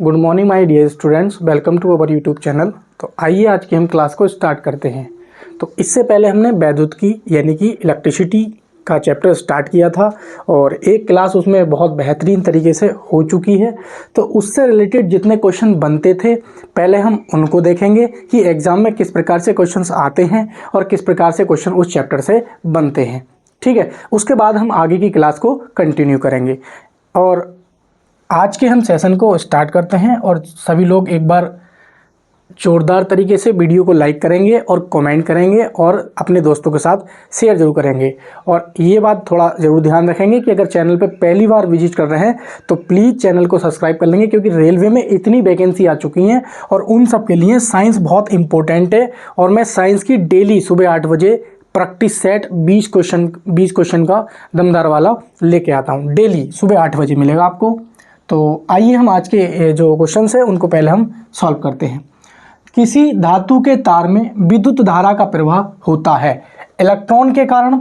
Good morning my dear students, welcome to our YouTube channel. तो आइए आज की हम क्लास को स्टार्ट करते हैं। तो इससे पहले हमने वैद्युत की यानी कि इलेक्ट्रिसिटी का चैप्टर स्टार्ट किया था और एक क्लास उसमें बहुत बेहतरीन तरीके से हो चुकी है। तो उससे रिलेटेड जितने क्वेश्चन बनते थे पहले हम उनको देखेंगे कि एग्ज़ाम में किस प्रकार से क्वेश्चंस आते हैं और किस प्रकार से क्वेश्चन उस चैप्टर से बनते हैं। ठीक है, उसके बाद हम आगे की क्लास को कंटिन्यू करेंगे। और आज के हम सेशन को स्टार्ट करते हैं और सभी लोग एक बार जोरदार तरीके से वीडियो को लाइक करेंगे और कमेंट करेंगे और अपने दोस्तों के साथ शेयर जरूर करेंगे। और ये बात थोड़ा ज़रूर ध्यान रखेंगे कि अगर चैनल पे पहली बार विजिट कर रहे हैं तो प्लीज़ चैनल को सब्सक्राइब कर लेंगे, क्योंकि रेलवे में इतनी वैकेंसी आ चुकी हैं और उन सब के लिए साइंस बहुत इंपॉर्टेंट है। और मैं साइंस की डेली सुबह 8 बजे प्रैक्टिस सेट 20 क्वेश्चन का दमदार वाला लेके आता हूँ। डेली सुबह 8 बजे मिलेगा आपको। तो आइए हम आज के जो क्वेश्चंस हैं उनको पहले हम सॉल्व करते हैं। किसी धातु के तार में विद्युत धारा का प्रवाह होता है इलेक्ट्रॉन के कारण,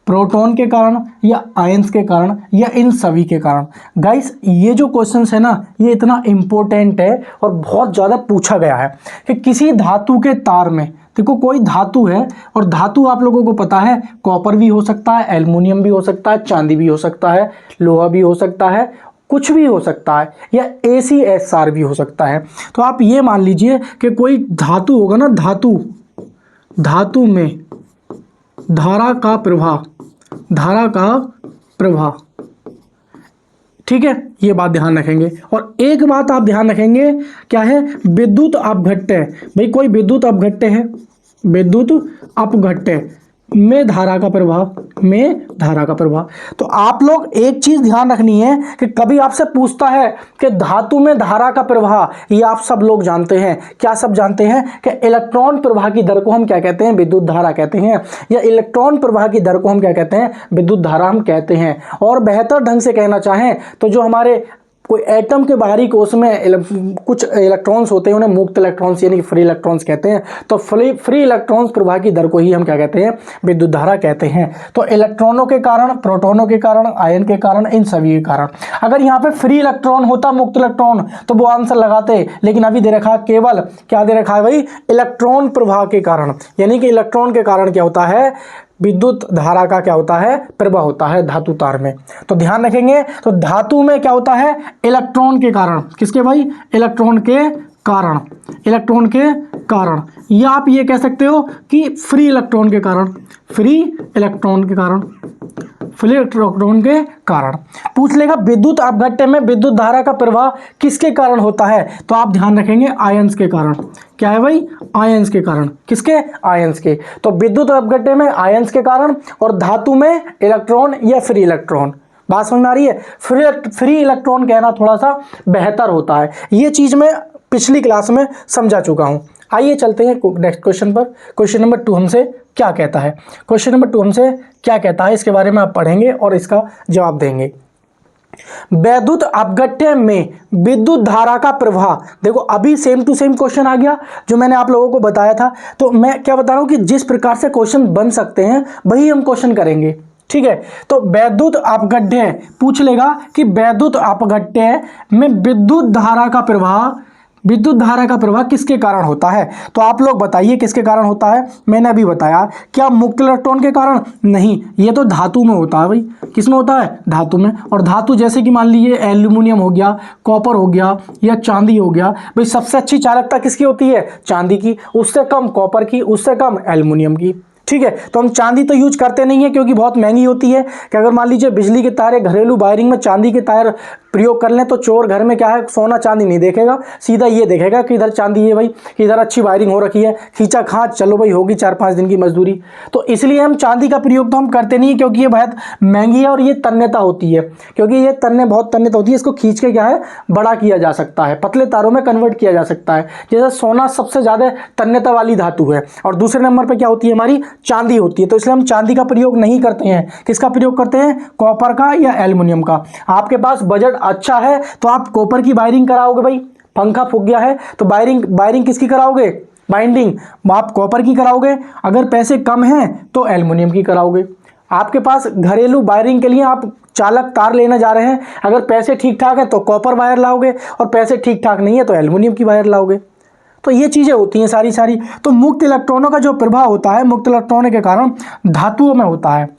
प्रोटॉन के कारण या आयंस के कारण या इन सभी के कारण। गाइस ये जो क्वेश्चंस है ना, ये इतना इम्पोर्टेंट है और बहुत ज़्यादा पूछा गया है कि किसी धातु के तार में, देखो कोई धातु है और धातु आप लोगों को पता है कॉपर भी हो सकता है, एल्युमिनियम भी हो सकता है, चांदी भी हो सकता है, लोहा भी हो सकता है, कुछ भी हो सकता है, या ACSR भी हो सकता है। तो आप ये मान लीजिए कि कोई धातु होगा ना, धातु में धारा का प्रवाह, ठीक है, ये बात ध्यान रखेंगे। और एक बात आप ध्यान रखेंगे, क्या है, विद्युत अपघट्य। भाई कोई विद्युत अपघट्य है, विद्युत अपघट्य में धारा का प्रवाह। तो आप लोग एक चीज ध्यान रखनी है कि कभी आपसे पूछता है कि धातु में धारा का प्रवाह, ये आप सब लोग जानते हैं, क्या सब जानते हैं कि इलेक्ट्रॉन प्रवाह की दर को हम क्या कहते हैं, विद्युत धारा कहते हैं, या इलेक्ट्रॉन प्रवाह की दर को हम क्या कहते हैं, विद्युत धारा हम कहते हैं। और बेहतर ढंग से कहना चाहें तो जो हमारे कोई एटम के बाहरी कोश में कुछ इलेक्ट्रॉन्स होते हैं, उन्हें मुक्त इलेक्ट्रॉन्स यानी कि फ्री इलेक्ट्रॉन्स कहते हैं। तो फ्री इलेक्ट्रॉन्स प्रवाह की दर को ही हम क्या कहते हैं, विद्युत धारा कहते हैं। तो इलेक्ट्रॉनों के कारण, प्रोटॉनों के कारण, आयन के कारण, इन सभी के कारण। अगर यहाँ पे फ्री इलेक्ट्रॉन होता, मुक्त इलेक्ट्रॉन, तो वो आंसर लगाते, लेकिन अभी दे रखा केवल क्या दे रखा है भाई, इलेक्ट्रॉन प्रवाह के कारण। यानी कि इलेक्ट्रॉन के कारण क्या होता है, विद्युत धारा का क्या होता है, प्रवाह होता है धातु तार में। तो ध्यान रखेंगे, तो धातु में क्या होता है, इलेक्ट्रॉन के कारण। किसके भाई, इलेक्ट्रॉन के कारण, या आप ये कह सकते हो कि फ्री इलेक्ट्रॉन के कारण। पूछ लेगा विद्युत अपघट्य में विद्युत धारा का प्रवाह किसके कारण होता है, तो आप ध्यान रखेंगे आयंस के कारण। क्या है भाई, आयंस के कारण। किसके, आयंस के। तो विद्युत अपघट्य में आयंस के कारण और धातु में इलेक्ट्रॉन या फ्री इलेक्ट्रॉन। बात समझ में आ रही है। फ्री इलेक्ट्रॉन कहना थोड़ा सा बेहतर होता है, ये चीज मैं पिछली क्लास में समझा चुका हूं। आइए चलते हैं नेक्स्ट क्वेश्चन पर। क्वेश्चन नंबर 2 हमसे क्या कहता है, इसके बारे में आप पढ़ेंगे और इसका जवाब देंगे। वैद्युत अपघट्य में विद्युत धारा का प्रवाह। देखो अभी सेम टू सेम क्वेश्चन आ गया जो मैंने आप लोगों को बताया था। तो मैं क्या बता रहा हूं कि जिस प्रकार से क्वेश्चन बन सकते हैं वही हम क्वेश्चन करेंगे, ठीक है। तो वैद्युत अपघट्य पूछ लेगा कि वैद्युत अपघट्य में विद्युत धारा का प्रवाह किसके कारण होता है। तो आप लोग बताइए किसके कारण होता है। मैंने अभी बताया, क्या मुक्त इलेक्ट्रॉन के कारण, नहीं, ये तो धातु में होता है भाई। किसमें होता है, धातु में। और धातु जैसे कि मान लीजिए एल्यूमिनियम हो गया, कॉपर हो गया या चांदी हो गया, भाई सबसे अच्छी चालकता किसकी होती है, चांदी की, उससे कम कॉपर की, उससे कम एल्यूमिनियम की, ठीक है। तो हम चांदी तो यूज करते नहीं है क्योंकि बहुत महंगी होती है। कि अगर मान लीजिए बिजली के तार, घरेलू वायरिंग में चांदी के तार प्रयोग कर लें तो चोर घर में क्या है, सोना चांदी नहीं देखेगा, सीधा ये देखेगा कि इधर चांदी है भाई, कि इधर अच्छी वायरिंग हो रखी है, खींचा खांच, चलो भाई होगी 4-5 दिन की मजदूरी। तो इसलिए हम चांदी का प्रयोग तो हम करते नहीं है क्योंकि ये बहुत महंगी है और ये तन्यता होती है, क्योंकि ये बहुत तन्यता होती है। इसको खींच के क्या है, बड़ा किया जा सकता है, पतले तारों में कन्वर्ट किया जा सकता है। जैसे सोना सबसे ज्यादा तन्यता वाली धातु है और दूसरे नंबर पर क्या होती है, हमारी चांदी होती है। तो इसलिए हम चांदी का प्रयोग नहीं करते हैं। किसका प्रयोग करते हैं, कॉपर का या एल्युमिनियम का। आपके पास बजट अच्छा है तो आप कॉपर की वायरिंग कराओगे भाई, पंखा फूक गया है तो वायरिंग किसकी कराओगे, बाइंडिंग आप कॉपर की कराओगे। अगर पैसे कम हैं तो एल्युमिनियम की कराओगे। आपके पास घरेलू वायरिंग के लिए आप चालक तार लेने जा रहे हैं, अगर पैसे ठीक ठाक है तो कॉपर वायर लाओगे, और पैसे ठीक ठाक नहीं है तो एल्युमिनियम की वायर लाओगे। तो ये चीज़ें होती हैं सारी। तो मुक्त इलेक्ट्रॉनों का जो प्रभाव होता है मुक्त इलेक्ट्रॉनों के कारण धातुओं में होता है,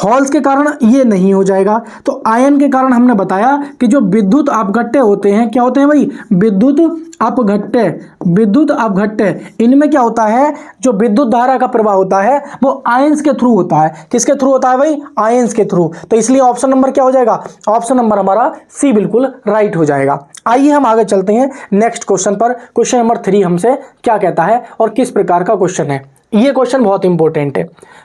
हॉल्स के कारण ये नहीं हो जाएगा। तो आयन के कारण हमने बताया कि जो विद्युत अपघट्य होते हैं, क्या होते हैं भाई, विद्युत अपघट्य, इनमें क्या होता है, जो विद्युत धारा का प्रवाह होता है वो आयंस के थ्रू होता है। किसके थ्रू होता है भाई, आयंस के थ्रू। तो इसलिए ऑप्शन नंबर क्या हो जाएगा, ऑप्शन नंबर हमारा सी बिल्कुल राइट हो जाएगा। आइए हम आगे चलते हैं नेक्स्ट क्वेश्चन पर। क्वेश्चन नंबर 3 हमसे क्या कहता है और किस प्रकार का क्वेश्चन है। ये क्वेश्चन बहुत इंपॉर्टेंट है।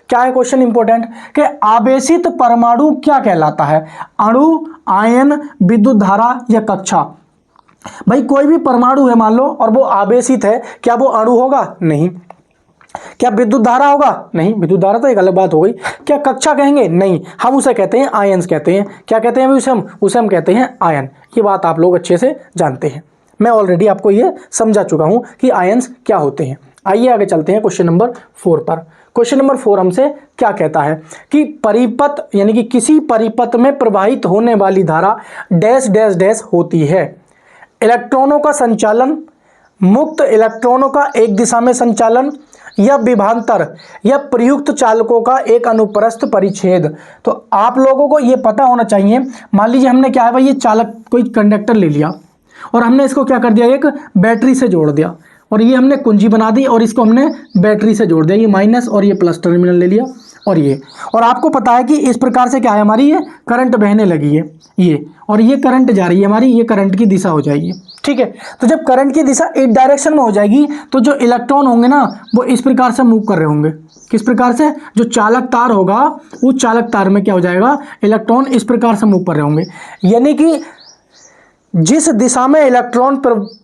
क्या है क्वेश्चन इंपॉर्टेंट, कि आवेशित परमाणु क्या कहलाता है, अणु, आयन, विद्युत धारा या कक्षा। भाई कोई भी परमाणु है मान लो और वो आवेशित है, क्या वो अणु होगा, नहीं। क्या विद्युत धारा होगा, नहीं, विद्युत धारा तो एक अलग बात हो गई। क्या कक्षा कहेंगे, नहीं, हम उसे कहते हैं आयन्स कहते हैं। क्या कहते हैं उसे हम कहते हैं आयन। ये बात आप लोग अच्छे से जानते हैं, मैं ऑलरेडी आपको ये समझा चुका हूं कि आयन्स क्या होते हैं। आइए आगे चलते हैं क्वेश्चन नंबर 4 पर। क्वेश्चन नंबर 4 हमसे क्या कहता है कि परिपथ यानी कि किसी परिपथ में प्रवाहित होने वाली धारा डैश डैश डैश होती है। इलेक्ट्रॉनों का संचालन, मुक्त इलेक्ट्रॉनों का एक दिशा में संचालन, या विभवांतर, या प्रयुक्त चालकों का एक अनुप्रस्थ परिच्छेद। तो आप लोगों को ये पता होना चाहिए, मान लीजिए हमने क्या है भाई, ये चालक कोई कंडक्टर ले लिया और हमने इसको क्या कर दिया, एक बैटरी से जोड़ दिया, और ये हमने कुंजी बना दी और इसको हमने बैटरी से जोड़ दिया, ये माइनस और ये प्लस टर्मिनल ले लिया और ये, और आपको पता है कि इस प्रकार से क्या है, हमारी ये करंट बहने लगी है ये, और ये करंट जा रही है हमारी, ये करंट की दिशा हो जाएगी। ठीक है, तो जब करंट की दिशा एक डायरेक्शन में हो जाएगी तो जो इलेक्ट्रॉन होंगे ना वो इस प्रकार से मूव कर रहे होंगे। किस प्रकार से, जो चालक तार होगा उस चालक तार में क्या हो जाएगा, इलेक्ट्रॉन इस प्रकार से मूव कर रहे होंगे। यानी कि जिस दिशा में इलेक्ट्रॉन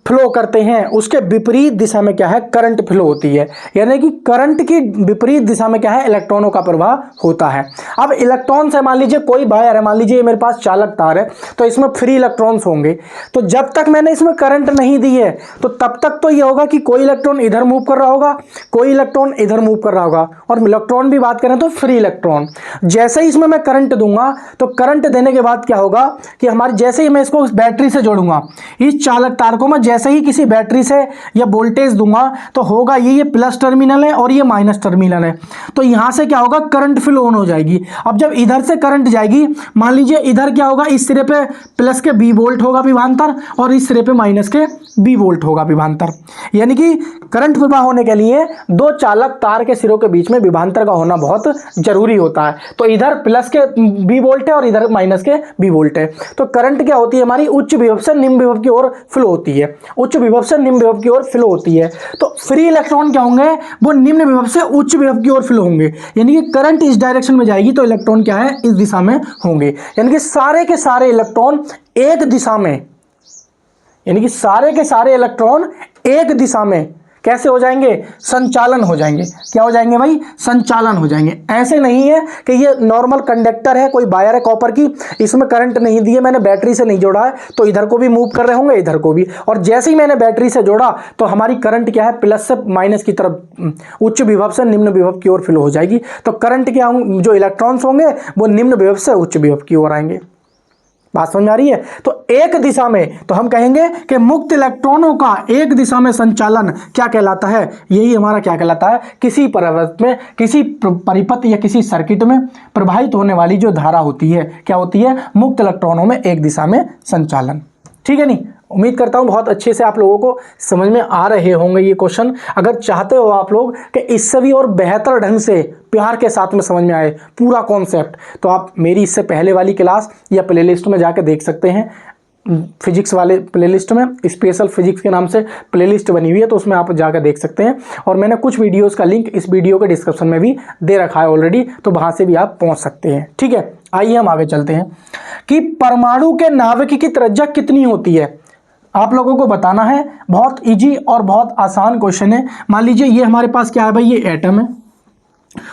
फ्लो करते हैं उसके विपरीत दिशा में क्या है, करंट फ्लो होती है। यानी कि करंट की विपरीत दिशा में क्या है, इलेक्ट्रॉनों का प्रवाह होता है। अब इलेक्ट्रॉन से मान लीजिए कोई वायर है, मान लीजिए मेरे पास चालक तार है, तो इसमें फ्री इलेक्ट्रॉन्स होंगे। तो जब तक मैंने इसमें करंट नहीं दी है तो तब तक तो ये होगा कि कोई इलेक्ट्रॉन इधर मूव कर रहा होगा, कोई इलेक्ट्रॉन इधर मूव कर रहा होगा। और इलेक्ट्रॉन भी बात करें तो फ्री इलेक्ट्रॉन। जैसे ही इसमें मैं करंट दूंगा तो करंट देने के बाद क्या होगा कि हमारी, जैसे ही मैं इसको बैटरी से जोड़ूंगा, इस चालक तार को मैं जैसे ही किसी बैटरी से या वोल्टेज दूंगा तो होगा ये प्लस टर्मिनल है और ये माइनस टर्मिनल है, तो यहां से क्या होगा, करंट फ्लो ऑन हो जाएगी। अब जब इधर से करंट जाएगी, मान लीजिए इधर क्या होगा, इस सिरे पे प्लस के बी वोल्ट होगा विभवांतर और इस सिरे पे माइनस के बी वोल्ट होगा विभवांतर। यानी कि करंट प्रवाह होने के लिए दो चालक तार के सिरों के बीच में विभवांतर का होना बहुत जरूरी होता है। तो इधर प्लस के बी वोल्ट है और इधर माइनस के बी वोल्ट है। तो करंट क्या होती है हमारी, उच्च विभव से निम्न विभव की ओर फ्लो होती है, उच्च विभव से निम्न विभव की ओर फ्लो होती है। तो फ्री इलेक्ट्रॉन क्या होंगे, वो निम्न विभव से उच्च विभव की ओर फ्लो होंगे। यानी कि करंट इस डायरेक्शन में जाएगी तो इलेक्ट्रॉन क्या है, इस दिशा में होंगे। यानी कि सारे के सारे इलेक्ट्रॉन एक दिशा में, यानी कि सारे के सारे इलेक्ट्रॉन एक दिशा में कैसे हो जाएंगे, संचालन हो जाएंगे। क्या हो जाएंगे भाई, संचालन हो जाएंगे। ऐसे नहीं है कि ये नॉर्मल कंडक्टर है, कोई वायर है कॉपर की, इसमें करंट नहीं दी है, मैंने बैटरी से नहीं जोड़ा है, तो इधर को भी मूव कर रहे होंगे, इधर को भी, और जैसे ही मैंने बैटरी से जोड़ा तो हमारी करंट क्या है, प्लस से माइनस की तरफ, उच्च विभव से निम्न विभव की ओर फ्लो हो जाएगी। तो करंट क्या होंगे, जो इलेक्ट्रॉन्स होंगे वो निम्न विभव से उच्च विभव की ओर आएंगे। बात समझ आ रही है। तो एक दिशा में, तो हम कहेंगे कि मुक्त इलेक्ट्रॉनों का एक दिशा में संचालन क्या कहलाता है, यही हमारा क्या कहलाता है, किसी परिपथ में, किसी परिपथ या किसी सर्किट में प्रवाहित होने वाली जो धारा होती है, क्या होती है, मुक्त इलेक्ट्रॉनों में एक दिशा में संचालन। ठीक है नहीं, उम्मीद करता हूं बहुत अच्छे से आप लोगों को समझ में आ रहे होंगे ये क्वेश्चन। अगर चाहते हो आप लोग कि इससे भी और बेहतर ढंग से प्यार के साथ में समझ में आए पूरा कॉन्सेप्ट, तो आप मेरी इससे पहले वाली क्लास या प्लेलिस्ट में जाकर देख सकते हैं। फिजिक्स वाले प्लेलिस्ट में स्पेशल फिजिक्स के नाम से प्लेलिस्ट बनी हुई है, तो उसमें आप जाकर देख सकते हैं। और मैंने कुछ वीडियोस का लिंक इस वीडियो के डिस्क्रिप्शन में भी दे रखा है ऑलरेडी, तो वहाँ से भी आप पहुँच सकते हैं। ठीक है, आइए हम आगे चलते हैं कि परमाणु के नाभिक की त्रिज्या कितनी होती है, आप लोगों को बताना है। बहुत इजी और बहुत आसान क्वेश्चन है। मान लीजिए ये हमारे पास क्या है भाई, ये एटम है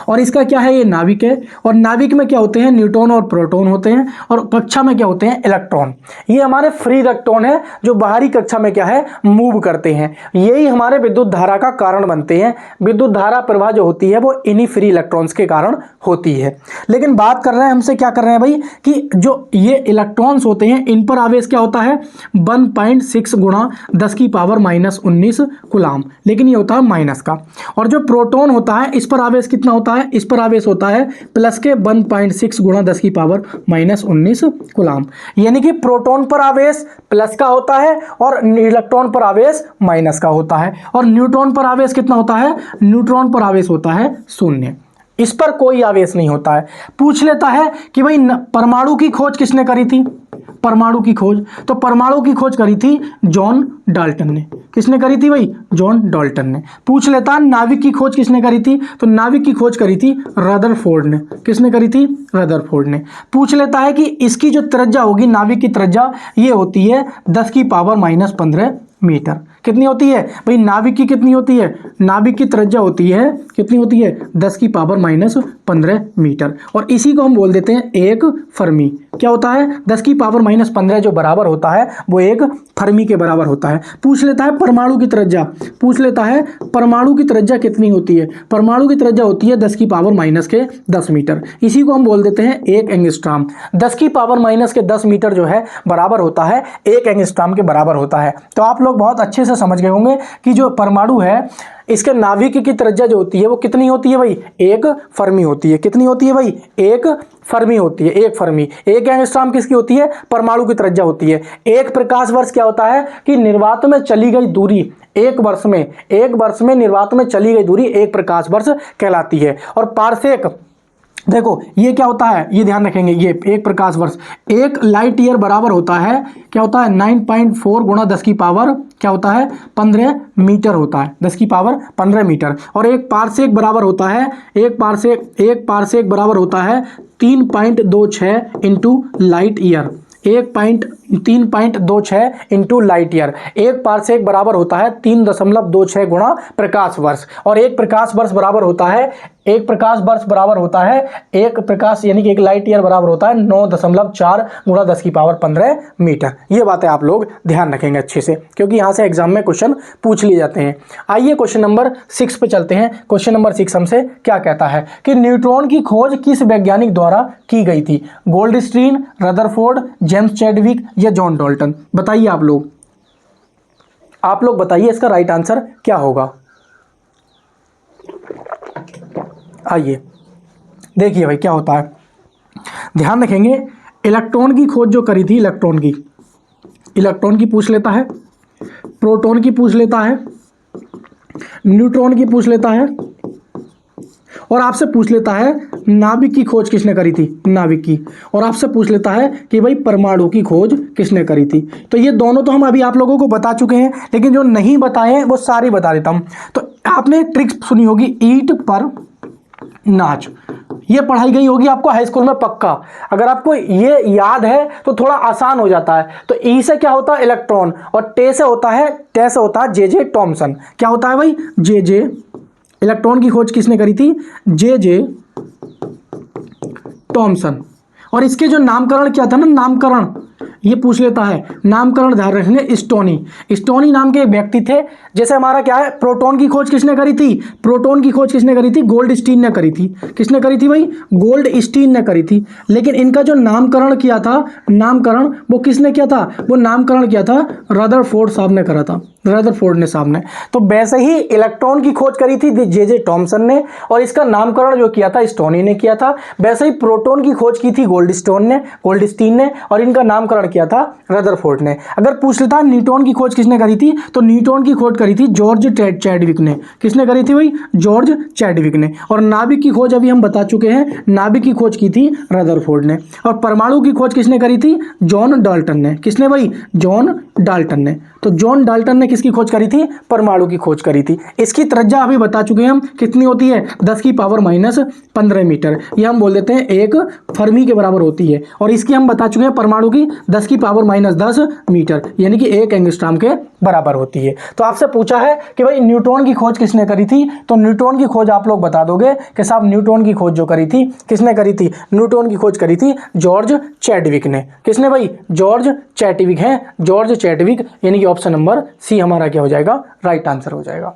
और इसका क्या है, ये नाविक है। और नाविक में क्या होते हैं, न्यूट्रॉन और प्रोटॉन होते हैं। और कक्षा में क्या होते हैं, इलेक्ट्रॉन। ये हमारे फ्री इलेक्ट्रॉन है जो बाहरी कक्षा में क्या है, मूव करते हैं। यही हमारे विद्युत धारा का कारण बनते हैं। विद्युत धारा प्रवाह जो होती है वो इन्हीं फ्री इलेक्ट्रॉन्स के कारण होती है। लेकिन बात कर रहे हैं, हमसे क्या कर रहे हैं भाई, कि जो ये इलेक्ट्रॉन्स होते हैं इन पर आवेश क्या होता है, 1.6 गुणा 10⁻⁻19 कूलाम, लेकिन ये होता है माइनस का। और जो प्रोटॉन होता है इस पर आवेश कितना होता है, इस पर आवेश होता है प्लस के 1.6 गुणा 10⁻⁻19 कूलाम। यानी कि प्रोटॉन पर आवेश प्लस का होता है और इलेक्ट्रॉन पर आवेश माइनस का होता है। और न्यूट्रॉन पर आवेश कितना होता है, न्यूट्रॉन पर आवेश होता है 0। इस पर कोई आवेश नहीं होता है। पूछ लेता है कि भाई परमाणु की खोज किसने करी थी, परमाणु की खोज, तो परमाणु की खोज करी थी जॉन डाल्टन ने। किसने करी थी भाई, जॉन डाल्टन ने। पूछ लेता है नाविक की खोज किसने करी थी, तो नाविक की खोज करी थी रदरफोर्ड ने। किसने करी थी, रदरफोर्ड ने। पूछ लेता है कि इसकी जो त्रिज्या होगी, नाविक की त्रिज्या, ये होती है 10⁻⁻15 मीटर। कितनी होती है भाई, नाविक की कितनी होती है, नाविक की त्रिज्या होती है, कितनी होती है, 10⁻⁻15 मीटर। और इसी को हम बोल देते हैं एक फर्मी। क्या होता है, 10⁻⁻15 जो बराबर होता है वो एक फर्मी के बराबर होता है। पूछ लेता है परमाणु की त्रिज्या, पूछ लेता है परमाणु की त्रिज्या कितनी होती है, परमाणु की त्रिज्या होती है 10⁻⁻10 मीटर। इसी को हम बोल देते हैं एक एंगस्ट्रॉम। 10⁻⁻10 मीटर जो है बराबर होता है एक एंगस्ट्रॉम के बराबर होता है। तो आप लोग बहुत अच्छे से समझ गए होंगे कि जो परमाणु है इसके नाभिक की त्रिज्या जो होती है वो कितनी होती है भाई, एक फर्मी होती है। कितनी होती है भाई, एक फर्मी होती है, एक फर्मी। एक एंगस्ट्रॉम किसकी होती है, परमाणु की त्रिज्या होती है। एक प्रकाश वर्ष क्या होता है कि निर्वात में चली गई दूरी, एक वर्ष में निर्वात में चली गई दूरी एक प्रकाश वर्ष कहलाती है। और पारसेक, देखो ये क्या होता है, ये ध्यान रखेंगे, ये एक प्रकाश वर्ष, एक लाइट ईयर बराबर होता है, क्या होता है 9.4 गुणा 10 की पावर क्या होता है 15 मीटर होता है, 10 की पावर 15 मीटर। और एक पारसेक बराबर होता है, एक पारसेक बराबर होता है 3.26 into light year, 3.26 into light year. एक पारसेक बराबर होता है 3.26 गुणा प्रकाश वर्ष। और एक प्रकाश वर्ष बराबर होता है, एक प्रकाश वर्ष बराबर होता है, एक प्रकाश यानी कि एक लाइट ईयर बराबर होता है 9.4 गुणा 10 की पावर 15 मीटर। ये बातें आप लोग ध्यान रखेंगे अच्छे से, क्योंकि यहाँ से एग्जाम में क्वेश्चन पूछ लिए जाते हैं। आइए क्वेश्चन नंबर 6 पे चलते हैं। क्वेश्चन नंबर 6 हमसे क्या कहता है कि न्यूट्रॉन की खोज किस वैज्ञानिक द्वारा की गई थी, गोल्डस्टीन, रदरफोर्ड, जेम्स चैडविक या जॉन डाल्टन। बताइए आप लोग बताइए इसका राइट आंसर क्या होगा। आइए देखिए भाई क्या होता है, ध्यान रखेंगे। इलेक्ट्रॉन की खोज जो करी थी, इलेक्ट्रॉन की पूछ लेता है, प्रोटॉन की पूछ लेता है, न्यूट्रॉन की पूछ लेता है, और आपसे पूछ लेता है नाभिक की खोज किसने करी थी, नाभिक की। और आपसे पूछ लेता है कि भाई परमाणु की खोज किसने करी थी। तो ये दोनों तो हम अभी आप लोगों को बता चुके हैं, लेकिन जो नहीं बताए वो सारी बता देता हूं। तो आपने एक ट्रिक सुनी होगी, ईंट पर नाच, ये पढ़ाई गई होगी आपको हाई स्कूल में पक्का। अगर आपको ये याद है तो थोड़ा आसान हो जाता है। तो ई से क्या होता है इलेक्ट्रॉन, और टे से होता है जे टॉमसन। क्या होता है भाई, जे इलेक्ट्रॉन की खोज किसने करी थी, जे टॉमसन। और इसके जो नामकरण क्या था ना, नामकरण ये पूछ लेता है, नामकरण ध्यान रखने, स्टोनी नाम के एक व्यक्ति थे। जैसे हमारा क्या है, प्रोटॉन की खोज किसने करी थी, गोल्डस्टीन ने करी थी। किसने करी थी भाई, गोल्डस्टीन ने करी थी। लेकिन इनका जो नामकरण किया था, वो किसने किया था, वो नामकरण किया था रदरफोर्ड साहब ने करा था, रदरफोर्ड साहब ने। तो वैसे ही इलेक्ट्रॉन की खोज करी थी जे टॉमसन ने, और इसका नामकरण जो किया था स्टोनी ने किया था। वैसे ही प्रोटॉन की खोज की थी गोल्डस्टीन ने, और इनका नामकरण किया था रदरफोर्ड ने। अगर पूछ लेता है न्यूट्रॉन की खोज किसने करी थी, तो न्यूट्रॉन की खोज करी थी जॉर्ज चैडविक ने। किसने करी थी भाई, जॉर्ज चैडविक ने। और नाभिक की खोज अभी हम बता चुके हैं, नाभिक की खोज की थी रदरफोर्ड ने। और परमाणु की खोज किसने करी थी, जॉन डाल्टन ने। किसने भाई, जॉन डाल्टन ने। तो जॉन डाल्टन ने किसकी खोज करी थी? परमाणु की खोज करी थी। इसकी त्रिज्या अभी बता चुके हैं हम कितनी होती है, 10⁻⁻15 मीटर। ये हम बोल देते हैं 1 फर्मी के बराबर होती है। और इसकी हम बता चुके हैं परमाणु की 10⁻10 मीटर यानी कि 1 एंगस्ट्रॉम के बराबर होती है। तो आपसे पूछा है कि भाई न्यूट्रॉन की खोज किसने करी थी, तो न्यूट्रॉन की खोज आप लोग बता दोगे कि साहब न्यूट्रॉन की खोज जो करी थी किसने करी थी? न्यूट्रॉन की खोज करी थी जॉर्ज चैडविक ने। किसने भाई? जॉर्ज चैडविक है, जॉर्ज चैडविक, यानी कि ऑप्शन नंबर सी हमारा क्या हो जाएगा? राइट आंसर हो जाएगा।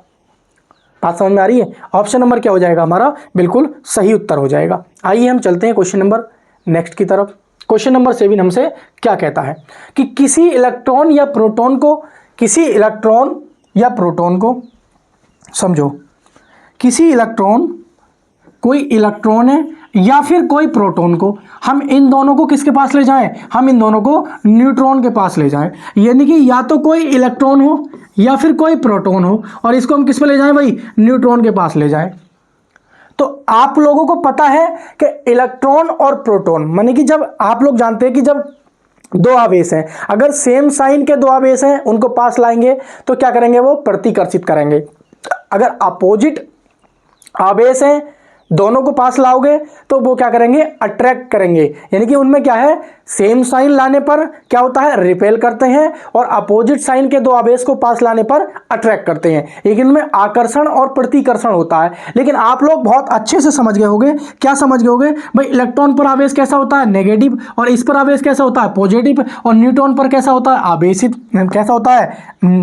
बात समझ में आ रही है? ऑप्शन नंबर क्या हो जाएगा हमारा? बिल्कुल सही उत्तर हो जाएगा। आइए हम चलते हैं क्वेश्चन नंबर नेक्स्ट की तरफ। क्वेश्चन नंबर 7 हमसे क्या कहता है कि किसी इलेक्ट्रॉन या प्रोटॉन को समझो, किसी इलेक्ट्रॉन, कोई इलेक्ट्रॉन है या फिर कोई प्रोटॉन को हम इन दोनों को किसके पास ले जाएं? हम इन दोनों को न्यूट्रॉन के पास ले जाएं। यानी कि या तो कोई इलेक्ट्रॉन हो या फिर कोई प्रोटॉन हो और इसको हम किस पे ले जाएं भाई? न्यूट्रॉन के पास ले जाएं। तो आप लोगों को पता है कि इलेक्ट्रॉन और प्रोटॉन, माने कि जब आप लोग जानते हैं कि जब दो आवेश हैं, अगर सेम साइन के दो आवेश हैं उनको पास लाएंगे तो क्या करेंगे? वो प्रतिकर्षित करेंगे। अगर अपोजिट आवेश हैं दोनों को पास लाओगे तो वो क्या करेंगे? अट्रैक्ट करेंगे। यानी कि उनमें क्या है? सेम साइन लाने पर क्या होता है? रिपेल करते हैं और अपोजिट साइन के दो आवेश को पास लाने पर अट्रैक्ट करते हैं। लेकिन इनमें आकर्षण और प्रतिकर्षण होता है। लेकिन आप लोग बहुत अच्छे से समझ गए होंगे। क्या समझ गए होंगे भाई? इलेक्ट्रॉन पर आवेश कैसा होता है? नेगेटिव। और इस पर आवेश कैसा होता है? पॉजिटिव। और न्यूट्रॉन पर कैसा होता है? आवेशित। कैसा होता है?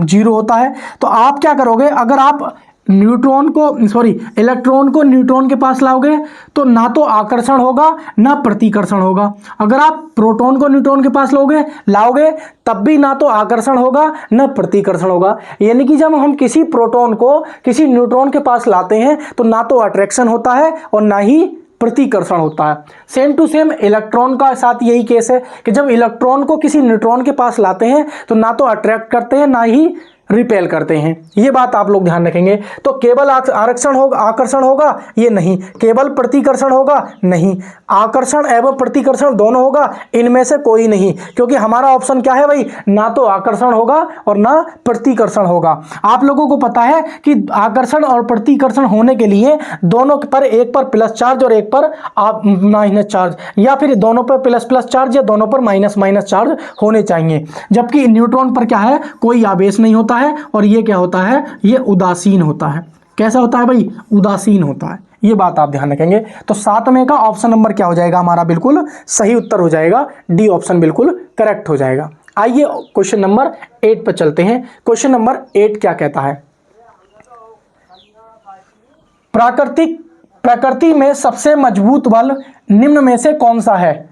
0 होता है। तो आप क्या करोगे? अगर आप इलेक्ट्रॉन को न्यूट्रॉन के पास लाओगे तो ना तो आकर्षण होगा ना प्रतिकर्षण होगा। अगर आप प्रोटॉन को न्यूट्रॉन के पास लाओगे तब भी ना तो आकर्षण होगा ना प्रतिकर्षण होगा। यानी कि जब हम किसी प्रोटॉन को किसी न्यूट्रॉन के पास लाते हैं तो ना तो अट्रैक्शन होता है और ना ही प्रतिकर्षण होता है। सेम टू सेम इलेक्ट्रॉन का साथ यही केस है कि जब इलेक्ट्रॉन को किसी न्यूट्रॉन के पास लाते हैं तो ना तो अट्रैक्ट करते हैं ना ही रिपेल करते हैं। ये बात आप लोग ध्यान रखेंगे। तो केवल आकर्षण होगा? ये नहीं। केवल प्रतिकर्षण होगा? नहीं। आकर्षण एवं प्रतिकर्षण दोनों होगा? इनमें से कोई नहीं, क्योंकि हमारा ऑप्शन क्या है भाई? ना तो आकर्षण होगा और ना प्रतिकर्षण होगा। आप लोगों को पता है कि आकर्षण और प्रतिकर्षण होने के लिए दोनों पर, एक पर प्लस चार्ज और एक पर माइनस चार्ज, या फिर दोनों पर प्लस प्लस चार्ज या दोनों पर माइनस माइनस चार्ज होने चाहिए। जबकि न्यूट्रॉन पर क्या है? कोई आवेश नहीं होता है और ये क्या होता है? ये उदासीन होता है। कैसा होता है भाई? उदासीन होता है। ये बात आप ध्यान रखेंगे। तो 7 में का ऑप्शन नंबर क्या हो जाएगा हमारा? बिल्कुल सही उत्तर हो जाएगा, डी ऑप्शन बिल्कुल करेक्ट हो जाएगा। आइए क्वेश्चन नंबर 8 पर चलते हैं। क्वेश्चन नंबर 8 क्या कहता है? प्रकृति में सबसे मजबूत बल निम्न में से कौन सा है?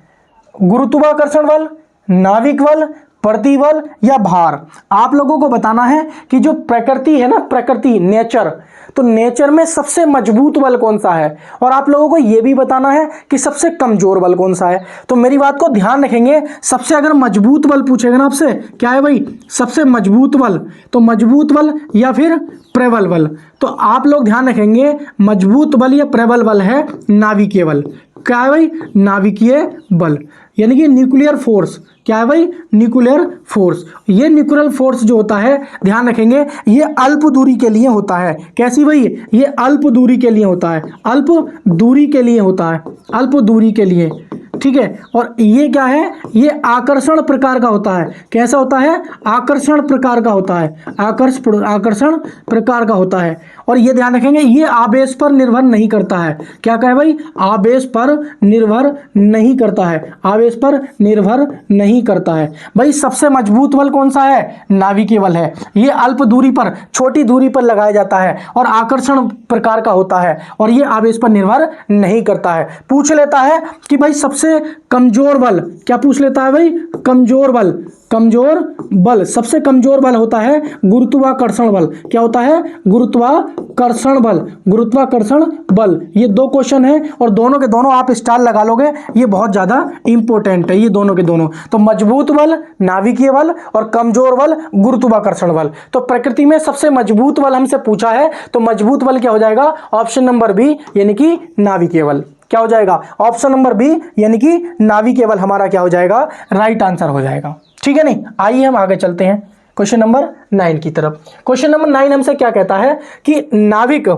गुरुत्वाकर्षण बल, नाविक बल, प्रतिबल या भार? आप लोगों को बताना है कि जो प्रकृति है ना, प्रकृति, नेचर, तो नेचर में सबसे मजबूत बल कौन सा है, और आप लोगों को यह भी बताना है कि सबसे कमजोर बल कौन सा है। तो मेरी बात को ध्यान रखेंगे। सबसे अगर मजबूत बल पूछेगा ना आपसे, क्या है भाई सबसे मजबूत बल, तो मजबूत बल या फिर प्रबल बल। तो आप लोग ध्यान रखेंगे, मजबूत बल या प्रबल बल है नाभिकीय बल। क्या है भाई? नाभिकीय बल, यानी कि न्यूक्लियर फोर्स। क्या है भाई? Nuclear force. ये न्यूक्लियर फोर्स जो होता है, ध्यान रखेंगे, ये अल्प दूरी के लिए होता है। कैसी भाई? ये अल्प दूरी के लिए होता है, अल्प दूरी के लिए होता है, अल्प दूरी के लिए, ठीक है। और ये क्या है? ये आकर्षण प्रकार का होता है। कैसा होता है? आकर्षण प्रकार का होता है, आकर्षण प्रकार का होता है। और ये ध्यान रखेंगे, ये आवेश पर निर्भर नहीं करता है। क्या कहे भाई? आवेश पर निर्भर नहीं करता है, आवेश पर निर्भर नहीं करता है। भाई सबसे मजबूत बल कौन सा है? नाभिकीय बल है। ये अल्प दूरी पर, छोटी दूरी पर लगाया जाता है और आकर्षण प्रकार का होता है और ये आवेश पर निर्भर नहीं करता है। पूछ लेता है कि भाई सबसे कमजोर बल, क्या पूछ लेता है भाई? कमजोर बल, कमजोर बल, सबसे कमजोर बल होता है गुरुत्वाकर्षण बल। क्या होता है? गुरुत्वाकर्षण बल, गुरुत्वाकर्षण बल। ये दो क्वेश्चन है और दोनों के दोनों आप स्टार लगा लोगे, ये बहुत ज्यादा इंपॉर्टेंट है, ये दोनों के दोनों। तो मजबूत बल नाभिकीय बल और कमजोर बल गुरुत्वाकर्षण बल। तो प्रकृति में सबसे मजबूत बल हमसे पूछा है, तो मजबूत बल क्या हो जाएगा? ऑप्शन नंबर बी, यानी कि नाभिकीय बल। क्या हो जाएगा? ऑप्शन नंबर बी, यानी कि नाभिकीय बल हमारा क्या हो जाएगा? राइट आंसर हो जाएगा। ठीक है नहीं? आइए हम आगे चलते हैं। क्वेश्चन नंबर 9 की तरफ। क्वेश्चन नंबर 9 हमसे क्या कहता है कि नाविक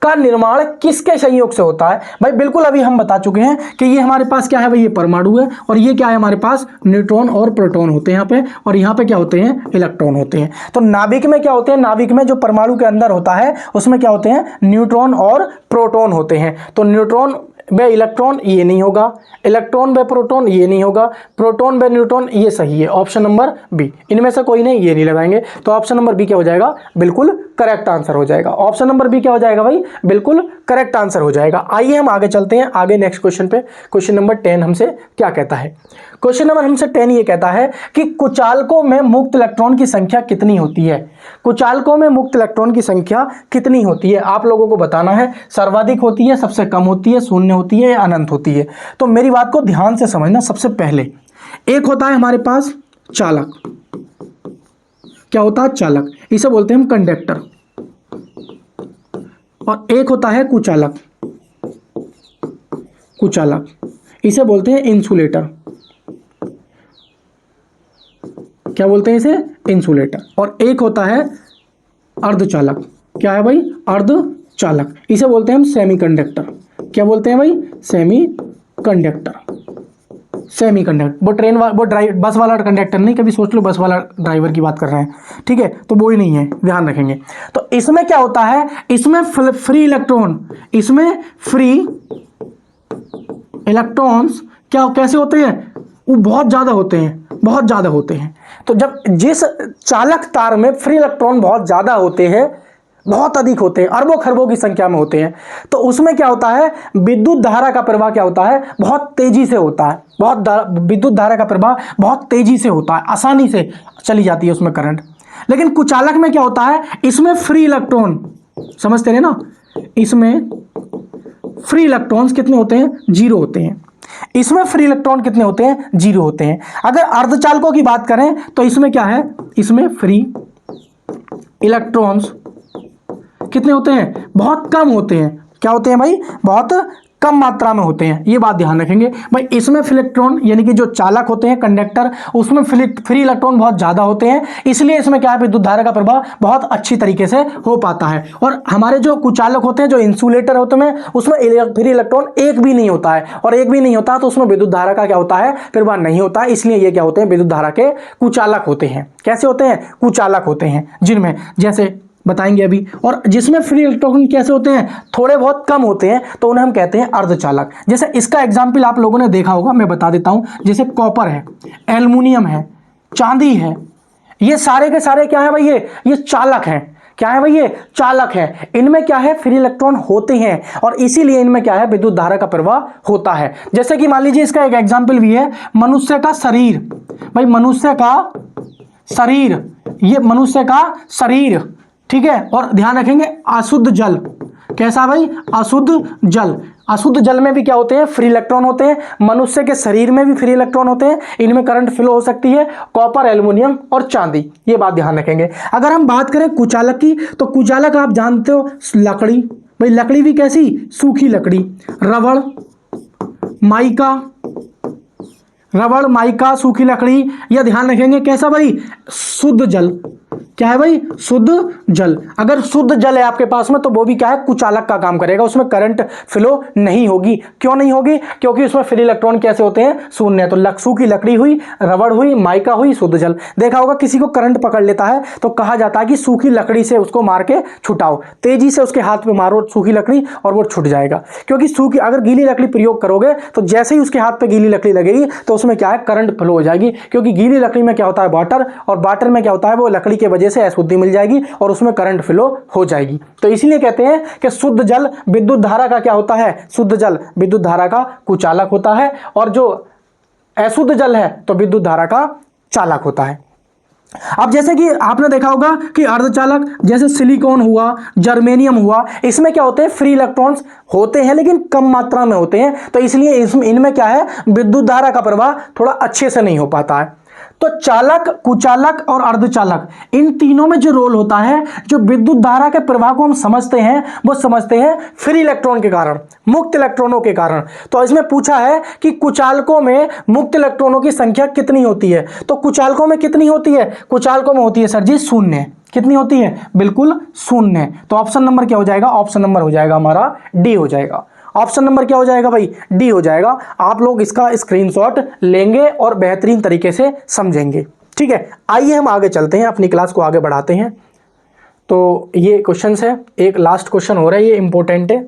का निर्माण किसके संयोग से होता है। भाई बिल्कुल अभी हम बता चुके हैं कि ये हमारे पास क्या है भाई, ये परमाणु है, और ये क्या है हमारे पास न्यूट्रॉन और प्रोटॉन होते हैं यहाँ पे, और यहाँ पे क्या होते हैं, इलेक्ट्रॉन होते हैं। तो नाभिक में क्या होते हैं, नाभिक में जो परमाणु के अंदर होता है उसमें क्या होते हैं, न्यूट्रॉन और प्रोटॉन होते हैं। तो न्यूट्रॉन व इलेक्ट्रॉन ये नहीं होगा, इलेक्ट्रॉन व प्रोटॉन ये नहीं होगा, प्रोटॉन व न्यूट्रॉन ये सही है, ऑप्शन नंबर बी। इनमें से कोई नहीं, ये नहीं लगाएंगे, तो ऑप्शन नंबर बी क्या हो जाएगा, बिल्कुल करेक्ट आंसर हो जाएगा। ऑप्शन नंबर बी क्या हो जाएगा भाई, बिल्कुल करेक्ट आंसर हो जाएगा। आइए हम आगे चलते हैं, आगे नेक्स्ट क्वेश्चन पे। क्वेश्चन नंबर 10 हमसे क्या कहता है, क्वेश्चन नंबर हमसे 10 ये कहता है कि कुचालकों में मुक्त इलेक्ट्रॉन की संख्या कितनी होती है। कुचालकों में मुक्त इलेक्ट्रॉन की संख्या कितनी होती है, आप लोगों को बताना है। सर्वाधिक होती है, सबसे कम होती है, शून्य होती है या अनंत होती है। तो मेरी बात को ध्यान से समझना। सबसे पहले एक होता है हमारे पास चालक, क्या होता है, चालक, इसे बोलते हैं हम कंडक्टर। और एक होता है कुचालक, कुचालक इसे बोलते हैं इंसुलेटर। क्या बोलते हैं इसे, इंसुलेटर। और एक होता है अर्धचालक, क्या है भाई, अर्धचालक, इसे बोलते हैं हम सेमीकंडक्टर। क्या बोलते हैं भाई, सेमीकंडक्टर। सेमीकंडक्टर, वो ट्रेन वो बस वाला कंडक्टर नहीं, कभी सोच लो बस वाला ड्राइवर की बात कर रहे हैं, ठीक है, तो वो ही नहीं है, ध्यान रखेंगे। तो इसमें क्या होता है, इसमें फ्री इलेक्ट्रॉन, इसमें फ्री इलेक्ट्रॉन्स क्या कैसे होते हैं, वो बहुत ज़्यादा होते हैं, बहुत ज़्यादा होते हैं। तो जब जिस चालक तार में फ्री इलेक्ट्रॉन बहुत ज़्यादा होते हैं, बहुत अधिक होते हैं, अरबों खरबों की संख्या में होते हैं, तो उसमें क्या होता है, विद्युत धारा का प्रवाह क्या होता है, बहुत तेजी से होता है। विद्युत धारा का प्रवाह बहुत तेजी से होता है, आसानी से चली जाती है उसमें करंट। लेकिन कुचालक में क्या होता है, इसमें फ्री इलेक्ट्रॉन, समझते हैं ना, इसमें फ्री इलेक्ट्रॉन्स कितने होते हैं, 0 होते हैं। इसमें फ्री इलेक्ट्रॉन कितने होते हैं, 0 होते हैं। अगर अर्धचालकों की बात करें तो इसमें क्या है, इसमें फ्री इलेक्ट्रॉन्स कितने होते हैं, बहुत कम होते हैं। क्या होते हैं भाई, बहुत कम मात्रा में होते हैं, ये बात ध्यान रखेंगे भाई। इसमें फ्री इलेक्ट्रॉन यानी कि जो चालक होते हैं, कंडक्टर, उसमें फ्री इलेक्ट्रॉन बहुत ज़्यादा होते हैं, इसलिए इसमें क्या है, विद्युत धारा का प्रवाह बहुत अच्छी तरीके से हो पाता है। और हमारे जो कुचालक होते हैं, जो इंसुलेटर होते हैं, उसमें फ्री इलेक्ट्रॉन एक भी नहीं होता है, और एक भी नहीं होता तो उसमें विद्युत धारा का क्या होता है, प्रवाह नहीं होता है, इसलिए ये क्या होते हैं, विद्युत धारा के कुचालक होते हैं। कैसे होते हैं, कुचालक होते हैं, जिनमें जैसे बताएंगे अभी। और जिसमें फ्री इलेक्ट्रॉन कैसे होते हैं, थोड़े बहुत कम होते हैं, तो उन्हें हम कहते हैं अर्धचालक। जैसे इसका एग्जाम्पल आप लोगों ने देखा होगा, मैं बता देता हूं। जैसे कॉपर है, एल्युमिनियम है, चांदी है, ये सारे के सारे क्या है भाई, ये चालक हैं। क्या है भाई, ये चालक है। इनमें क्या है, फ्री इलेक्ट्रॉन होते हैं, और इसीलिए इनमें क्या है, विद्युत धारा का प्रवाह होता है। जैसे कि मान लीजिए इसका एक एग्जाम्पल भी है, मनुष्य का शरीर। भाई मनुष्य का शरीर, ये मनुष्य का शरीर, ठीक है। और ध्यान रखेंगे अशुद्ध जल, कैसा भाई, अशुद्ध जल। अशुद्ध जल में भी क्या होते हैं, फ्री इलेक्ट्रॉन होते हैं। मनुष्य के शरीर में भी फ्री इलेक्ट्रॉन होते हैं, इनमें करंट फ्लो हो सकती है। कॉपर, एल्युमिनियम और चांदी, ये बात ध्यान रखेंगे। अगर हम बात करें कुचालक की, तो कुचालक आप जानते हो, लकड़ी, भाई लकड़ी भी कैसी, सूखी लकड़ी, रबड़, माइका, रबड़, माइका, सूखी लकड़ी। यह ध्यान रखेंगे कैसा भाई, शुद्ध जल। क्या है भाई, शुद्ध जल। अगर शुद्ध जल है आपके पास में, तो वो भी क्या है, कुचालक का काम करेगा, उसमें करंट फ्लो नहीं होगी। क्यों नहीं होगी, क्योंकि उसमें फ्री इलेक्ट्रॉन कैसे होते हैं, शून्य। तो सूखी लकड़ी हुई, रबड़ हुई, माइका हुई, शुद्ध जल। देखा होगा किसी को करंट पकड़ लेता है तो कहा जाता है कि सूखी लकड़ी से उसको मार के छुटाओ, तेजी से उसके हाथ में मारो सूखी लकड़ी और वो छुट जाएगा। क्योंकि सूखी, अगर गीली लकड़ी प्रयोग करोगे तो जैसे ही उसके हाथ पे गीली लकड़ी लगेगी तो उसमें क्या है, करंट फ्लो हो जाएगी। क्योंकि गीली लकड़ी में क्या होता है, वाटर, और वाटर में क्या होता है, वो लकड़ी के वजह से अशुद्धि मिल जाएगी और उसमें करंट फ्लो हो जाएगी। तो इसीलिए कहते हैं कि शुद्ध जल विद्युत धारा का क्या होता है, शुद्ध जल विद्युत धारा का कुचालक होता है, और जो अशुद्ध जल है तो विद्युत धारा का चालक होता है। अब जैसे कि आपने देखा होगा कि अर्धचालक, जैसे सिलिकॉन हुआ, जर्मेनियम हुआ, इसमें क्या होते हैं, फ्री इलेक्ट्रॉन्स होते हैं लेकिन कम मात्रा में होते हैं, तो इसलिए इनमें क्या है, विद्युत धारा का प्रवाह थोड़ा अच्छे से नहीं हो पाता है। तो चालक, कुचालक और अर्धचालक, इन तीनों में जो रोल होता है, जो विद्युत धारा के प्रवाह को हम समझते हैं, वो समझते हैं फ्री इलेक्ट्रॉन के कारण, मुक्त इलेक्ट्रॉनों के कारण। तो इसमें पूछा है कि कुचालकों में मुक्त इलेक्ट्रॉनों की संख्या कितनी होती है। तो कुचालकों में कितनी होती है? कुचालकों में होती है सर जी शून्य। कितनी होती है? बिल्कुल शून्य। तो ऑप्शन नंबर क्या हो जाएगा? ऑप्शन नंबर हो जाएगा हमारा डी हो जाएगा। ऑप्शन नंबर क्या हो जाएगा भाई? डी हो जाएगा। आप लोग इसका स्क्रीनशॉट लेंगे और बेहतरीन तरीके से समझेंगे। ठीक है, आइए हम आगे चलते हैं, अपनी क्लास को आगे बढ़ाते हैं। तो ये क्वेश्चन है, एक लास्ट क्वेश्चन हो रहा है, ये इंपॉर्टेंट है।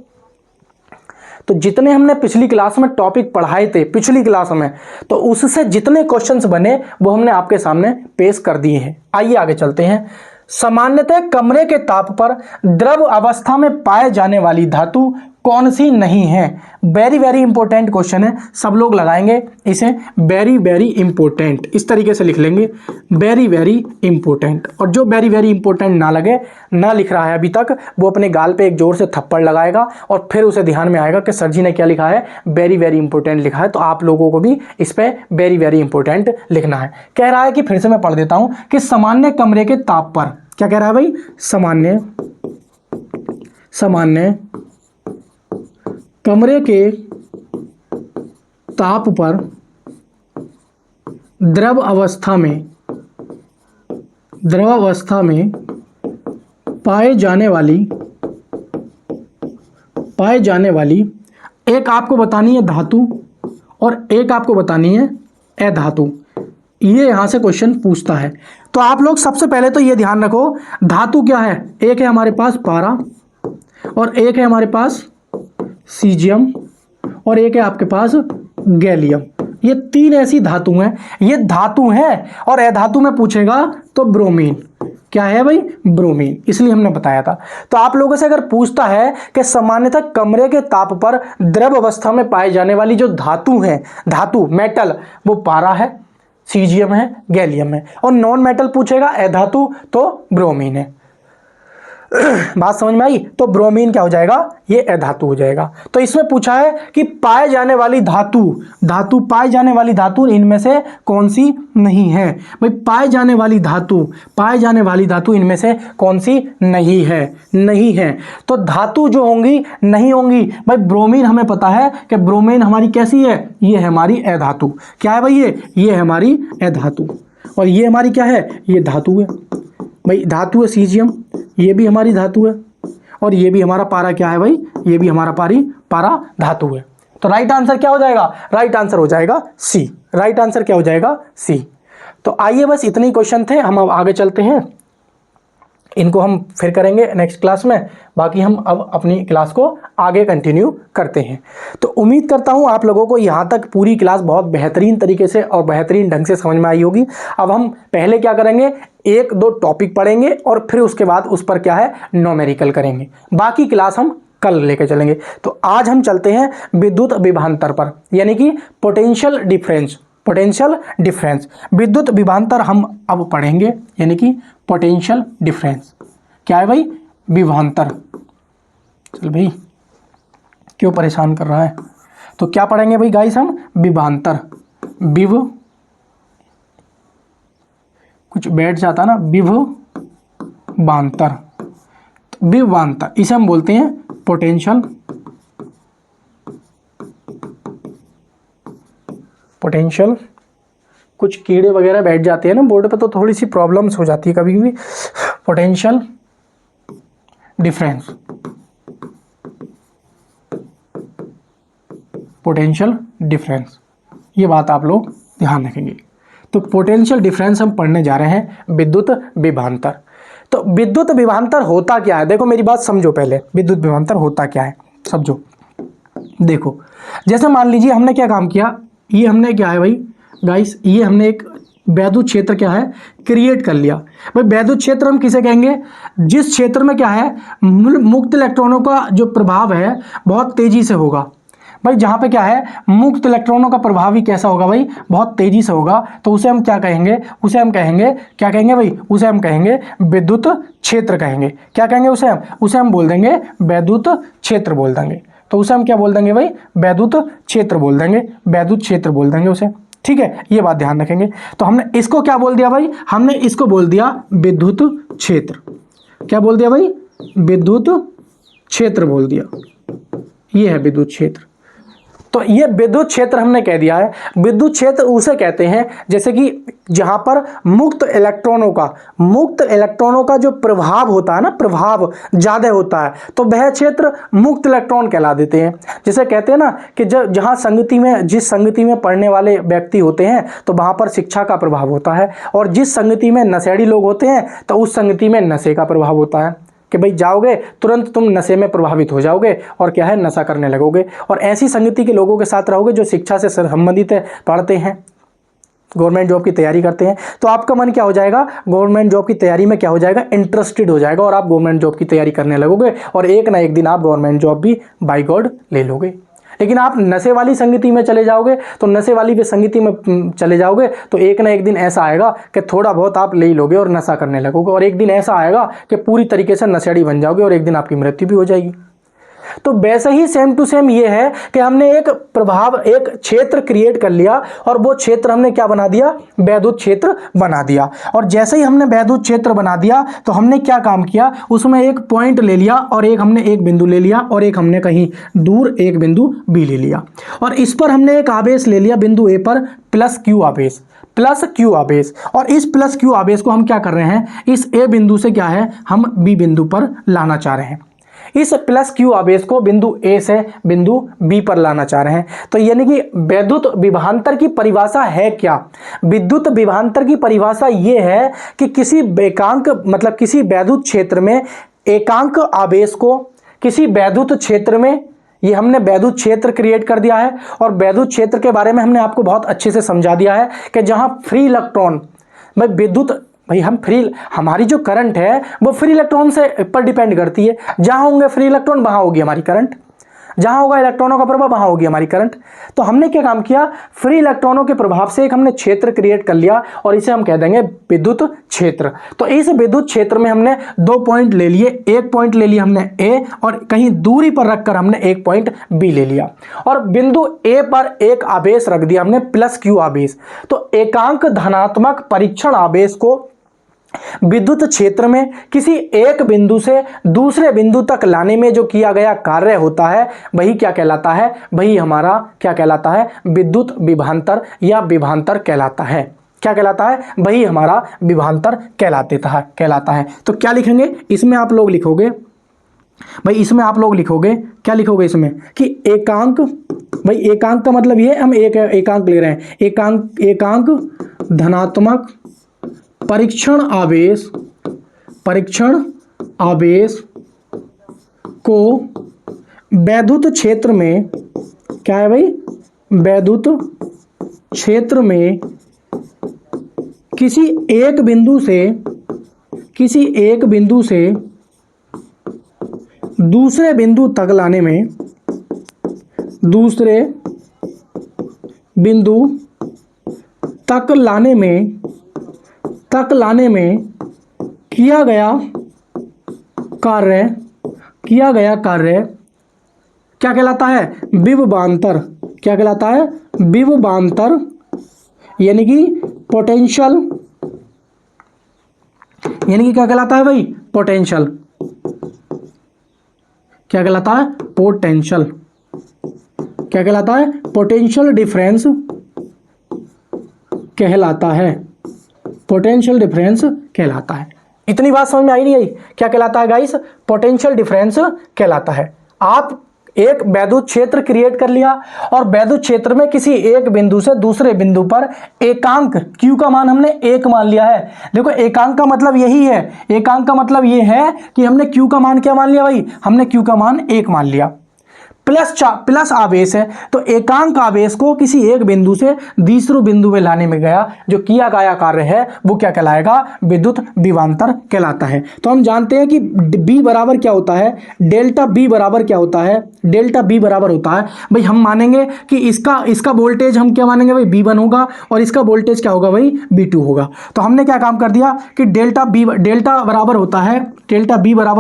तो जितने हमने पिछली क्लास में टॉपिक पढ़ाए थे, पिछली क्लास में, तो उससे जितने क्वेश्चंस बने वो हमने आपके सामने पेश कर दिए हैं। आइए आगे चलते हैं। सामान्यतः कमरे के ताप पर द्रव अवस्था में पाए जाने वाली धातु कौन सी नहीं है? वेरी वेरी इंपॉर्टेंट क्वेश्चन है, सब लोग लगाएंगे इसे। वेरी वेरी इंपॉर्टेंट इस तरीके से लिख लेंगे, वेरी वेरी इंपॉर्टेंट। और जो वेरी वेरी इंपॉर्टेंट ना लगे, ना लिख रहा है अभी तक, वो अपने गाल पे एक जोर से थप्पड़ लगाएगा और फिर उसे ध्यान में आएगा कि सर जी ने क्या लिखा है, वेरी वेरी इंपॉर्टेंट लिखा है। तो आप लोगों को भी इस पर वेरी वेरी इंपॉर्टेंट लिखना है। कह रहा है कि, फिर से मैं पढ़ देता हूं कि सामान्य कमरे के ताप पर, क्या कह रहा है भाई? सामान्य कमरे के ताप पर द्रव अवस्था में पाए जाने वाली एक आपको बतानी है धातु और एक आपको बतानी है अधातु। ये यहां से क्वेश्चन पूछता है। तो आप लोग सबसे पहले तो ये ध्यान रखो, धातु क्या है? एक है हमारे पास पारा, और एक है हमारे पास सीजियम, और एक है आपके पास गैलियम। ये तीन ऐसी धातु हैं, ये धातु हैं। और अधातु में पूछेगा तो ब्रोमीन। क्या है भाई? ब्रोमीन, इसलिए हमने बताया था। तो आप लोगों से अगर पूछता है कि सामान्यतः कमरे के ताप पर द्रव अवस्था में पाए जाने वाली जो धातु है, धातु मेटल, वो पारा है, सीजियम है, गैलियम है। और नॉन मेटल पूछेगा अधातु, तो ब्रोमीन है। बात समझ में आई? तो ब्रोमीन क्या हो जाएगा? ये अधातु हो जाएगा। तो इसमें पूछा है कि पाए जाने वाली पाए जाने वाली धातु इनमें से कौन सी नहीं है? भाई पाए जाने वाली धातु इनमें से कौन सी नहीं है। तो धातु जो होंगी नहीं होंगी, भाई ब्रोमीन हमें पता है कि ब्रोमीन हमारी कैसी है? ये है हमारी अधातु। क्या है भाई? ये है हमारी अधातु। और ये हमारी क्या है? ये धातु है। भाई धातु है सीजियम, ये भी हमारी धातु है, और ये भी हमारा पारा क्या है भाई? ये भी हमारा पारा धातु है। तो राइट आंसर क्या हो जाएगा? राइट आंसर हो जाएगा सी। राइट आंसर क्या हो जाएगा? सी। तो आइए बस इतने ही क्वेश्चन थे, हम अब आगे चलते हैं। इनको हम फिर करेंगे नेक्स्ट क्लास में, बाकी हम अब अपनी क्लास को आगे कंटिन्यू करते हैं। तो उम्मीद करता हूँ आप लोगों को यहाँ तक पूरी क्लास बहुत बेहतरीन तरीके से और बेहतरीन ढंग से समझ में आई होगी। अब हम पहले क्या करेंगे, एक दो टॉपिक पढ़ेंगे और फिर उसके बाद उस पर क्या है, न्यूमेरिकल करेंगे। बाकी क्लास हम कल लेके चलेंगे। तो आज हम चलते हैं विद्युत विभवांतर पर, यानी कि पोटेंशियल डिफरेंस। विद्युत विभवांतर हम अब पढ़ेंगे, यानी कि पोटेंशियल डिफरेंस। क्या है भाई? विभवांतर। चल भाई क्यों परेशान कर रहा है? तो क्या पढ़ेंगे भाई गाइस हम? विभवांतर। कुछ बैठ जाता ना, विभवांतर। विभवांतर इसे हम बोलते हैं पोटेंशियल कुछ कीड़े वगैरह बैठ जाते हैं ना बोर्ड पे, तो थोड़ी सी प्रॉब्लम्स हो जाती है कभी कभी। पोटेंशियल डिफरेंस, ये बात आप लोग ध्यान रखेंगे। तो पोटेंशियल डिफरेंस हम पढ़ने जा रहे हैं विद्युत विभवांतर। तो विद्युत विभवांतर होता क्या है? देखो मेरी बात समझो पहले, विद्युत विभवांतर होता क्या है समझो। देखो जैसे मान लीजिए हमने क्या काम किया, ये हमने क्या है भाई गाइस, ये हमने एक वैद्युत क्षेत्र क्या है क्रिएट कर लिया। भाई वैद्युत क्षेत्र हम किसे कहेंगे? जिस क्षेत्र में क्या है, मुक्त इलेक्ट्रॉनों का जो प्रभाव है बहुत तेजी से होगा। भाई जहाँ पे क्या है, मुक्त इलेक्ट्रॉनों का प्रभाव ही कैसा होगा भाई? बहुत तेजी से होगा। तो उसे हम क्या कहेंगे? उसे हम कहेंगे, क्या कहेंगे भाई? उसे हम कहेंगे विद्युत क्षेत्र कहेंगे। क्या कहेंगे उसे हम बोल देंगे वैद्युत क्षेत्र बोल देंगे। तो उसे हम क्या बोल देंगे भाई? वैद्युत क्षेत्र बोल देंगे, वैद्युत क्षेत्र बोल देंगे उसे। ठीक है, ये बात ध्यान रखेंगे। तो हमने इसको क्या बोल दिया भाई, हमने इसको बोल दिया विद्युत क्षेत्र। क्या बोल दिया भाई, विद्युत क्षेत्र बोल दिया, ये है विद्युत क्षेत्र। तो ये विद्युत क्षेत्र हमने कह दिया है। विद्युत क्षेत्र उसे कहते हैं जैसे कि जहां पर मुक्त इलेक्ट्रॉनों का जो प्रभाव होता है ना, प्रभाव ज्यादा होता है, तो वह क्षेत्र मुक्त इलेक्ट्रॉन कहला देते हैं। जैसे कहते हैं ना कि जहां संगति में, जिस संगति में पढ़ने वाले व्यक्ति होते हैं तो वहां पर शिक्षा का प्रभाव होता है, और जिस संगति में नशेड़ी लोग होते हैं तो उस संगति में नशे का प्रभाव होता है, कि भाई जाओगे तुरंत तुम नशे में प्रभावित हो जाओगे और क्या है, नशा करने लगोगे। और ऐसी संगति के लोगों के साथ रहोगे जो शिक्षा से संबंधित है, पढ़ते हैं, गवर्नमेंट जॉब की तैयारी करते हैं, तो आपका मन क्या हो जाएगा, गवर्नमेंट जॉब की तैयारी में क्या हो जाएगा, इंटरेस्टेड हो जाएगा, और आप गवर्नमेंट जॉब की तैयारी करने लगोगे, और एक ना एक दिन आप गवर्नमेंट जॉब भी बाय गॉड ले लोगे। लेकिन आप नशे वाली संगति में चले जाओगे, तो नशे वाली भी संगति में चले जाओगे तो एक ना एक दिन ऐसा आएगा कि थोड़ा बहुत आप ले लोगे और नशा करने लगोगे, और एक दिन ऐसा आएगा कि पूरी तरीके से नशेड़ी बन जाओगे, और एक दिन आपकी मृत्यु भी हो जाएगी। तो वैसे ही सेम टू सेम ये है कि हमने एक प्रभाव, एक क्षेत्र क्रिएट कर लिया, और वो क्षेत्र हमने क्या बना दिया, वैद्युत क्षेत्र बना दिया। और जैसे ही हमने वैद्युत क्षेत्र बना दिया तो हमने क्या काम किया, उसमें एक पॉइंट ले लिया, और एक बिंदु ले लिया, और एक हमने कहीं दूर एक बिंदु बी ले लिया, और इस पर हमने एक आवेश ले लिया बिंदु ए पर, प्लस क्यू आवेश, और इस प्लस क्यू आवेश को हम क्या कर रहे हैं, इस ए बिंदु से क्या है, हम बी बिंदु पर लाना चाह रहे हैं। इस प्लस क्यू आवेश को बिंदु ए से बिंदु बी पर लाना चाह रहे हैं। तो यानी कि विद्युत विभवांतर की परिभाषा है क्या, विद्युत विभवांतर की परिभाषा ये है कि किसी एकांक, मतलब किसी वैद्युत क्षेत्र में एकांक आवेश को, किसी वैद्युत क्षेत्र में, ये हमने वैद्युत क्षेत्र क्रिएट कर दिया है, और वैद्युत क्षेत्र के बारे में हमने आपको बहुत अच्छे से समझा दिया है कि जहां फ्री इलेक्ट्रॉन, भाई हमारी जो करंट है वो फ्री इलेक्ट्रॉन से पर डिपेंड करती है। जहां होंगे फ्री इलेक्ट्रॉन वहां होगी हमारी करंट, जहां होगा इलेक्ट्रॉनों का प्रभाव वहां होगी हमारी करंट। तो हमने क्या काम किया, फ्री इलेक्ट्रॉनों के प्रभाव से एक हमने क्षेत्र क्रिएट कर लिया, और इसे हम कह देंगे विद्युत क्षेत्र। तो इस विद्युत क्षेत्र में हमने 2 पॉइंट ले लिए, एक पॉइंट ले लिया हमने ए, और कहीं दूरी पर रखकर हमने एक पॉइंट बी ले लिया, और बिंदु ए पर एक आवेश रख दिया हमने, प्लस क्यू आवेश। तो एकांक धनात्मक परीक्षण आवेश को विद्युत क्षेत्र में किसी एक बिंदु से दूसरे बिंदु तक लाने में जो किया गया कार्य होता है वही क्या कहलाता है, वही हमारा क्या कहलाता है, विद्युत विभवांतर या विभवांतर कहलाता है। क्या कहलाता है, वही हमारा विभवांतर कहलाता है। तो क्या लिखेंगे इसमें, आप लोग लिखोगे भाई, इसमें आप लोग लिखोगे, क्या लिखोगे इसमें कि एकांक, भाई एकांक का मतलब ये हम एक एकांक ले रहे हैं, एकांक धनात्मक परीक्षण आवेश को वैद्युत क्षेत्र में, क्या है भाई, वैद्युत क्षेत्र में किसी एक बिंदु से दूसरे बिंदु तक लाने में, दूसरे बिंदु तक लाने में किया गया कार्य क्या कहलाता है, विभवांतर। क्या कहलाता है, विभवांतर, यानी कि पोटेंशियल, यानी कि क्या कहलाता है भाई, पोटेंशियल। क्या कहलाता है, पोटेंशियल। क्या कहलाता है, पोटेंशियल डिफरेंस कहलाता है, पोटेंशियल डिफरेंस कहलाता है। इतनी बात समझ में आई नहीं आई, क्या कहलाता है गाइस, पोटेंशियल डिफरेंस कहलाता है। आप एक वैद्युत क्षेत्र क्रिएट कर लिया, और वैद्युत क्षेत्र में किसी एक बिंदु से दूसरे बिंदु पर एकांक Q का मान हमने 1 मान लिया है। देखो एकांक का मतलब यही है, एकांक का मतलब ये है कि हमने Q का मान क्या मान लिया भाई, हमने Q का मान 1 मान लिया। प्लस आवेश है, तो एकांक आवेश को किसी एक बिंदु से दूसरे बिंदु में लाने में गया जो किया गया कार्य है वो क्या कहलाएगा, विद्युत विभवांतर कहलाता है। तो हम जानते हैं कि B बराबर क्या होता है, डेल्टा B बराबर क्या होता है, डेल्टा B बराबर होता है भाई, हम मानेंगे कि इसका वोल्टेज हम क्या मानेंगे भाई, V1 होगा, और इसका वोल्टेज क्या होगा भाई, V2 होगा। तो हमने क्या काम कर दिया कि डेल्टा B बराबर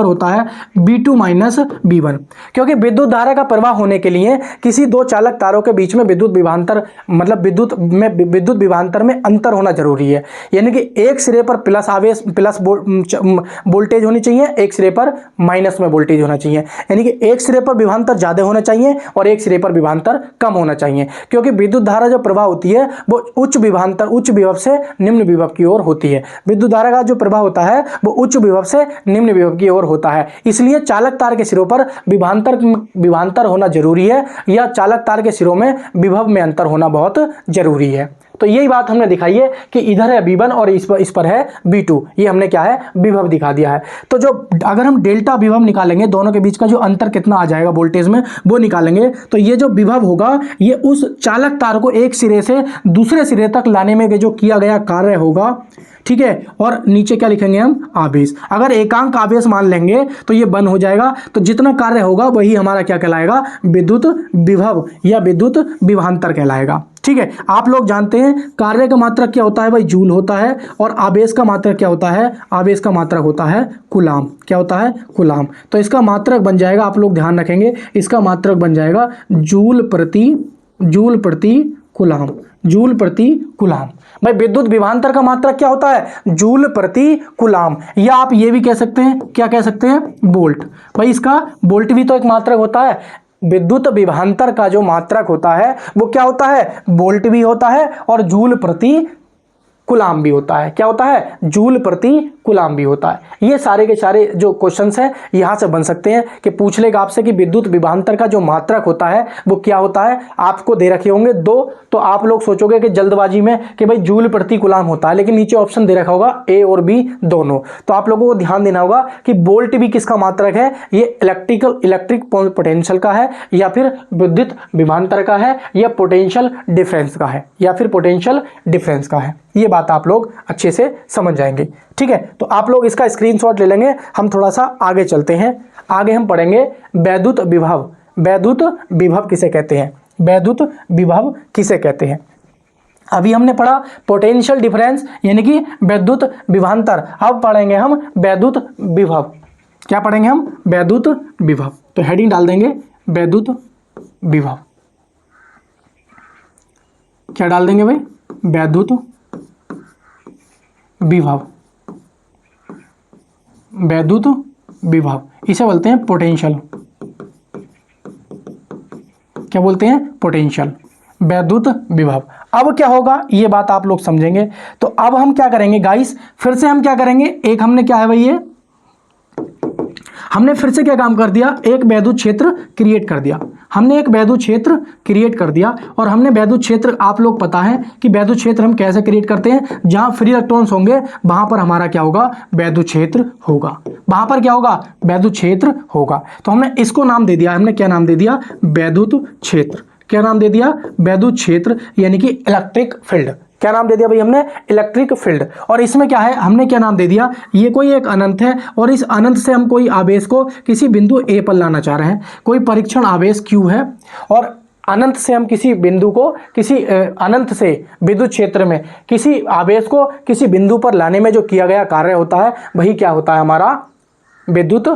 होता है V2 माइनस V1, क्योंकि विद्युत धारा का प्रवाह होने के लिए किसी दो चालक तारों के बीच में विद्युत विभवांतर मतलब विद्युत विभवांतर में अंतर होना जरूरी है। यानी कि एक सिरे पर प्लस आवेश प्लस वोल्टेज होनी चाहिए, एक सिरे पर माइनस में वोल्टेज होना चाहिए। यानी कि एक सिरे पर विभवांतर ज्यादा होना चाहिए और एक सिरे पर विभवांतर कम होना चाहिए, क्योंकि विद्युत धारा जो प्रवाह होती है वो उच्च विभव से निम्न विभव की ओर होती है। विद्युत धारा का जो प्रवाह होता है वो उच्च विभव से निम्न विभव की ओर होता है। इसलिए चालक तार के सिरों पर विभवांतर होना जरूरी है, या चालक तार के सिरों में विभव में अंतर होना बहुत जरूरी है। तो यही बात हमने दिखाई है कि इधर है V1 और इस पर है V2। ये हमने क्या है, विभव दिखा दिया है। तो जो अगर हम डेल्टा विभव निकालेंगे, दोनों के बीच का जो अंतर कितना आ जाएगा वोल्टेज में वो निकालेंगे, तो ये जो विभव होगा ये उस चालक तार को एक सिरे से दूसरे सिरे तक लाने में जो किया गया कार्य होगा, ठीक है। और नीचे क्या लिखेंगे हम, आवेश। अगर एकांक आवेश मान लेंगे तो ये बंद हो जाएगा, तो जितना कार्य होगा वही हमारा क्या कहलाएगा, विद्युत विभव या विद्युत विभवांतर कहलाएगा, ठीक है। आप लोग जानते हैं कार्य का मात्रक क्या होता है भाई, जूल होता है, और आवेश का मात्रक क्या होता है, आवेश का मात्रक होता है कूलाम। क्या होता है, कूलाम। तो इसका मात्रक बन जाएगा, आप लोग ध्यान रखेंगे, इसका मात्रक बन जाएगा जूल प्रति कूलाम, जूल प्रति कूलाम। भाई विद्युत विभवांतर का मात्रक क्या होता है, जूल प्रति कूलाम, या आप ये भी कह सकते हैं, क्या कह सकते हैं, वोल्ट। भाई इसका वोल्ट भी तो एक मात्रक होता है। विद्युत विभवांतर का जो मात्रक होता है वो क्या होता है, वोल्ट भी होता है और जूल प्रति कूलाम भी होता है। क्या होता है, जूल प्रति कूलाम भी होता है। ये सारे के सारे जो क्वेश्चंस हैं यहाँ से बन सकते हैं कि पूछ लेगा आपसे कि विद्युत विभवांतर का जो मात्रक होता है वो क्या होता है। आपको दे रखे होंगे दो, तो आप लोग सोचोगे कि जल्दबाजी में कि भाई जूल प्रति कूलाम होता है, लेकिन नीचे ऑप्शन दे रखा होगा ए और बी दोनों। तो आप लोगों को ध्यान देना होगा कि वोल्ट भी किसका मात्रक है, ये इलेक्ट्रिक पोटेंशियल का है, या फिर विद्युत विभवांतर का है, या पोटेंशियल डिफरेंस का है, या फिर पोटेंशियल डिफरेंस का है। ये बात आप लोग अच्छे से समझ जाएंगे, ठीक है। तो आप लोग इसका स्क्रीनशॉट ले लेंगे। हम थोड़ा सा आगे चलते हैं, आगे हम पढ़ेंगे वैद्युत विभव। वैद्युत विभव किसे कहते हैं, वैद्युत विभव किसे कहते हैं। अभी हमने पढ़ा पोटेंशियल डिफरेंस यानी कि वैद्युत विभवांतर, अब पढ़ेंगे हम वैद्युत विभव। क्या पढ़ेंगे हम, वैद्युत विभव। तो हेडिंग डाल देंगे वैद्युत विभव। क्या डाल देंगे भाई, वैद्युत विभव। वैद्युत विभव इसे बोलते हैं पोटेंशियल। क्या बोलते हैं, पोटेंशियल, वैद्युत विभव। अब क्या होगा ये बात आप लोग समझेंगे। तो अब हम क्या करेंगे गाइस, फिर से हम क्या करेंगे, एक हमने क्या है भाई, ये हमने फिर से क्या काम कर दिया, एक वैद्युत क्षेत्र क्रिएट कर दिया। हमने एक वैद्युत क्षेत्र क्रिएट कर दिया, और हमने वैद्युत क्षेत्र, आप लोग पता है कि वैद्युत क्षेत्र हम कैसे क्रिएट करते हैं, जहां फ्री इलेक्ट्रॉन्स होंगे वहां पर हमारा क्या होगा, वैद्युत क्षेत्र होगा। वहां पर क्या होगा, वैद्युत क्षेत्र होगा। तो हमने इसको नाम दे दिया, हमने क्या नाम दे दिया, वैद्युत क्षेत्र। क्या नाम दे दिया, वैद्युत क्षेत्र, यानी कि इलेक्ट्रिक फील्ड। क्या नाम दे दिया भाई हमने, इलेक्ट्रिक फील्ड। और इसमें क्या है, हमने क्या नाम दे दिया, ये कोई एक अनंत है, और इस अनंत से हम कोई आवेश को किसी बिंदु ए पर लाना चाह रहे हैं। कोई परीक्षण आवेश Q है, और अनंत से हम किसी बिंदु को, किसी अनंत से विद्युत क्षेत्र में किसी आवेश को किसी बिंदु पर लाने में जो किया गया कार्य होता है वही क्या होता है, हमारा विद्युत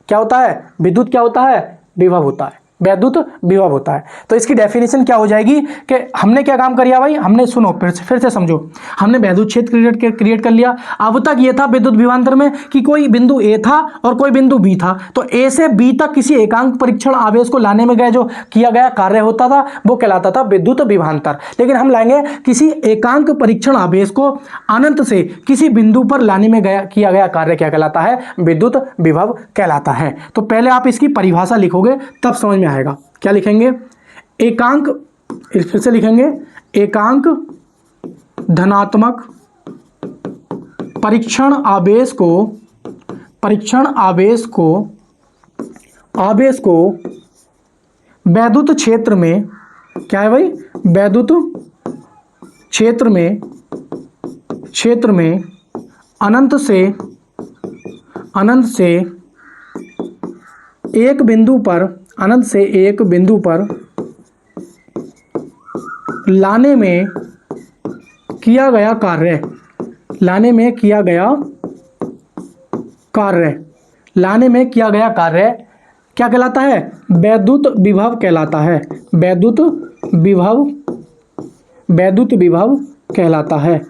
क्या होता है, विद्युत क्या होता है, विभव होता है, वैद्युत विभव होता है। तो इसकी डेफिनेशन क्या हो जाएगी कि हमने क्या काम किया भाई, हमने सुनो फिर से समझो, हमने वैद्युत क्षेत्र क्रिएट कर लिया। अब तक ये था विद्युत विभवांतर में कि कोई बिंदु ए था और कोई बिंदु बी था, तो ए से बी तक किसी एकांक परीक्षण आवेश को लाने में गए जो किया गया कार्य होता था वो कहलाता था विद्युत विभवांतर। लेकिन हम लाएंगे किसी एकांक परीक्षण आवेश को अनंत से किसी बिंदु पर लाने में किया गया कार्य क्या कहलाता है, विद्युत विभव कहलाता है। तो पहले आप इसकी परिभाषा लिखोगे तब समझ में आएगा। क्या लिखेंगे, एकांक, फिर से लिखेंगे, एकांक धनात्मक परीक्षण आवेश को वैद्युत क्षेत्र में, क्या है भाई, वैद्युत क्षेत्र में अनंत से एक बिंदु पर लाने में किया गया कार्य क्या कहलाता है? वैद्युत विभव कहलाता है। वैद्युत विभव, वैद्युत विभव कहलाता है।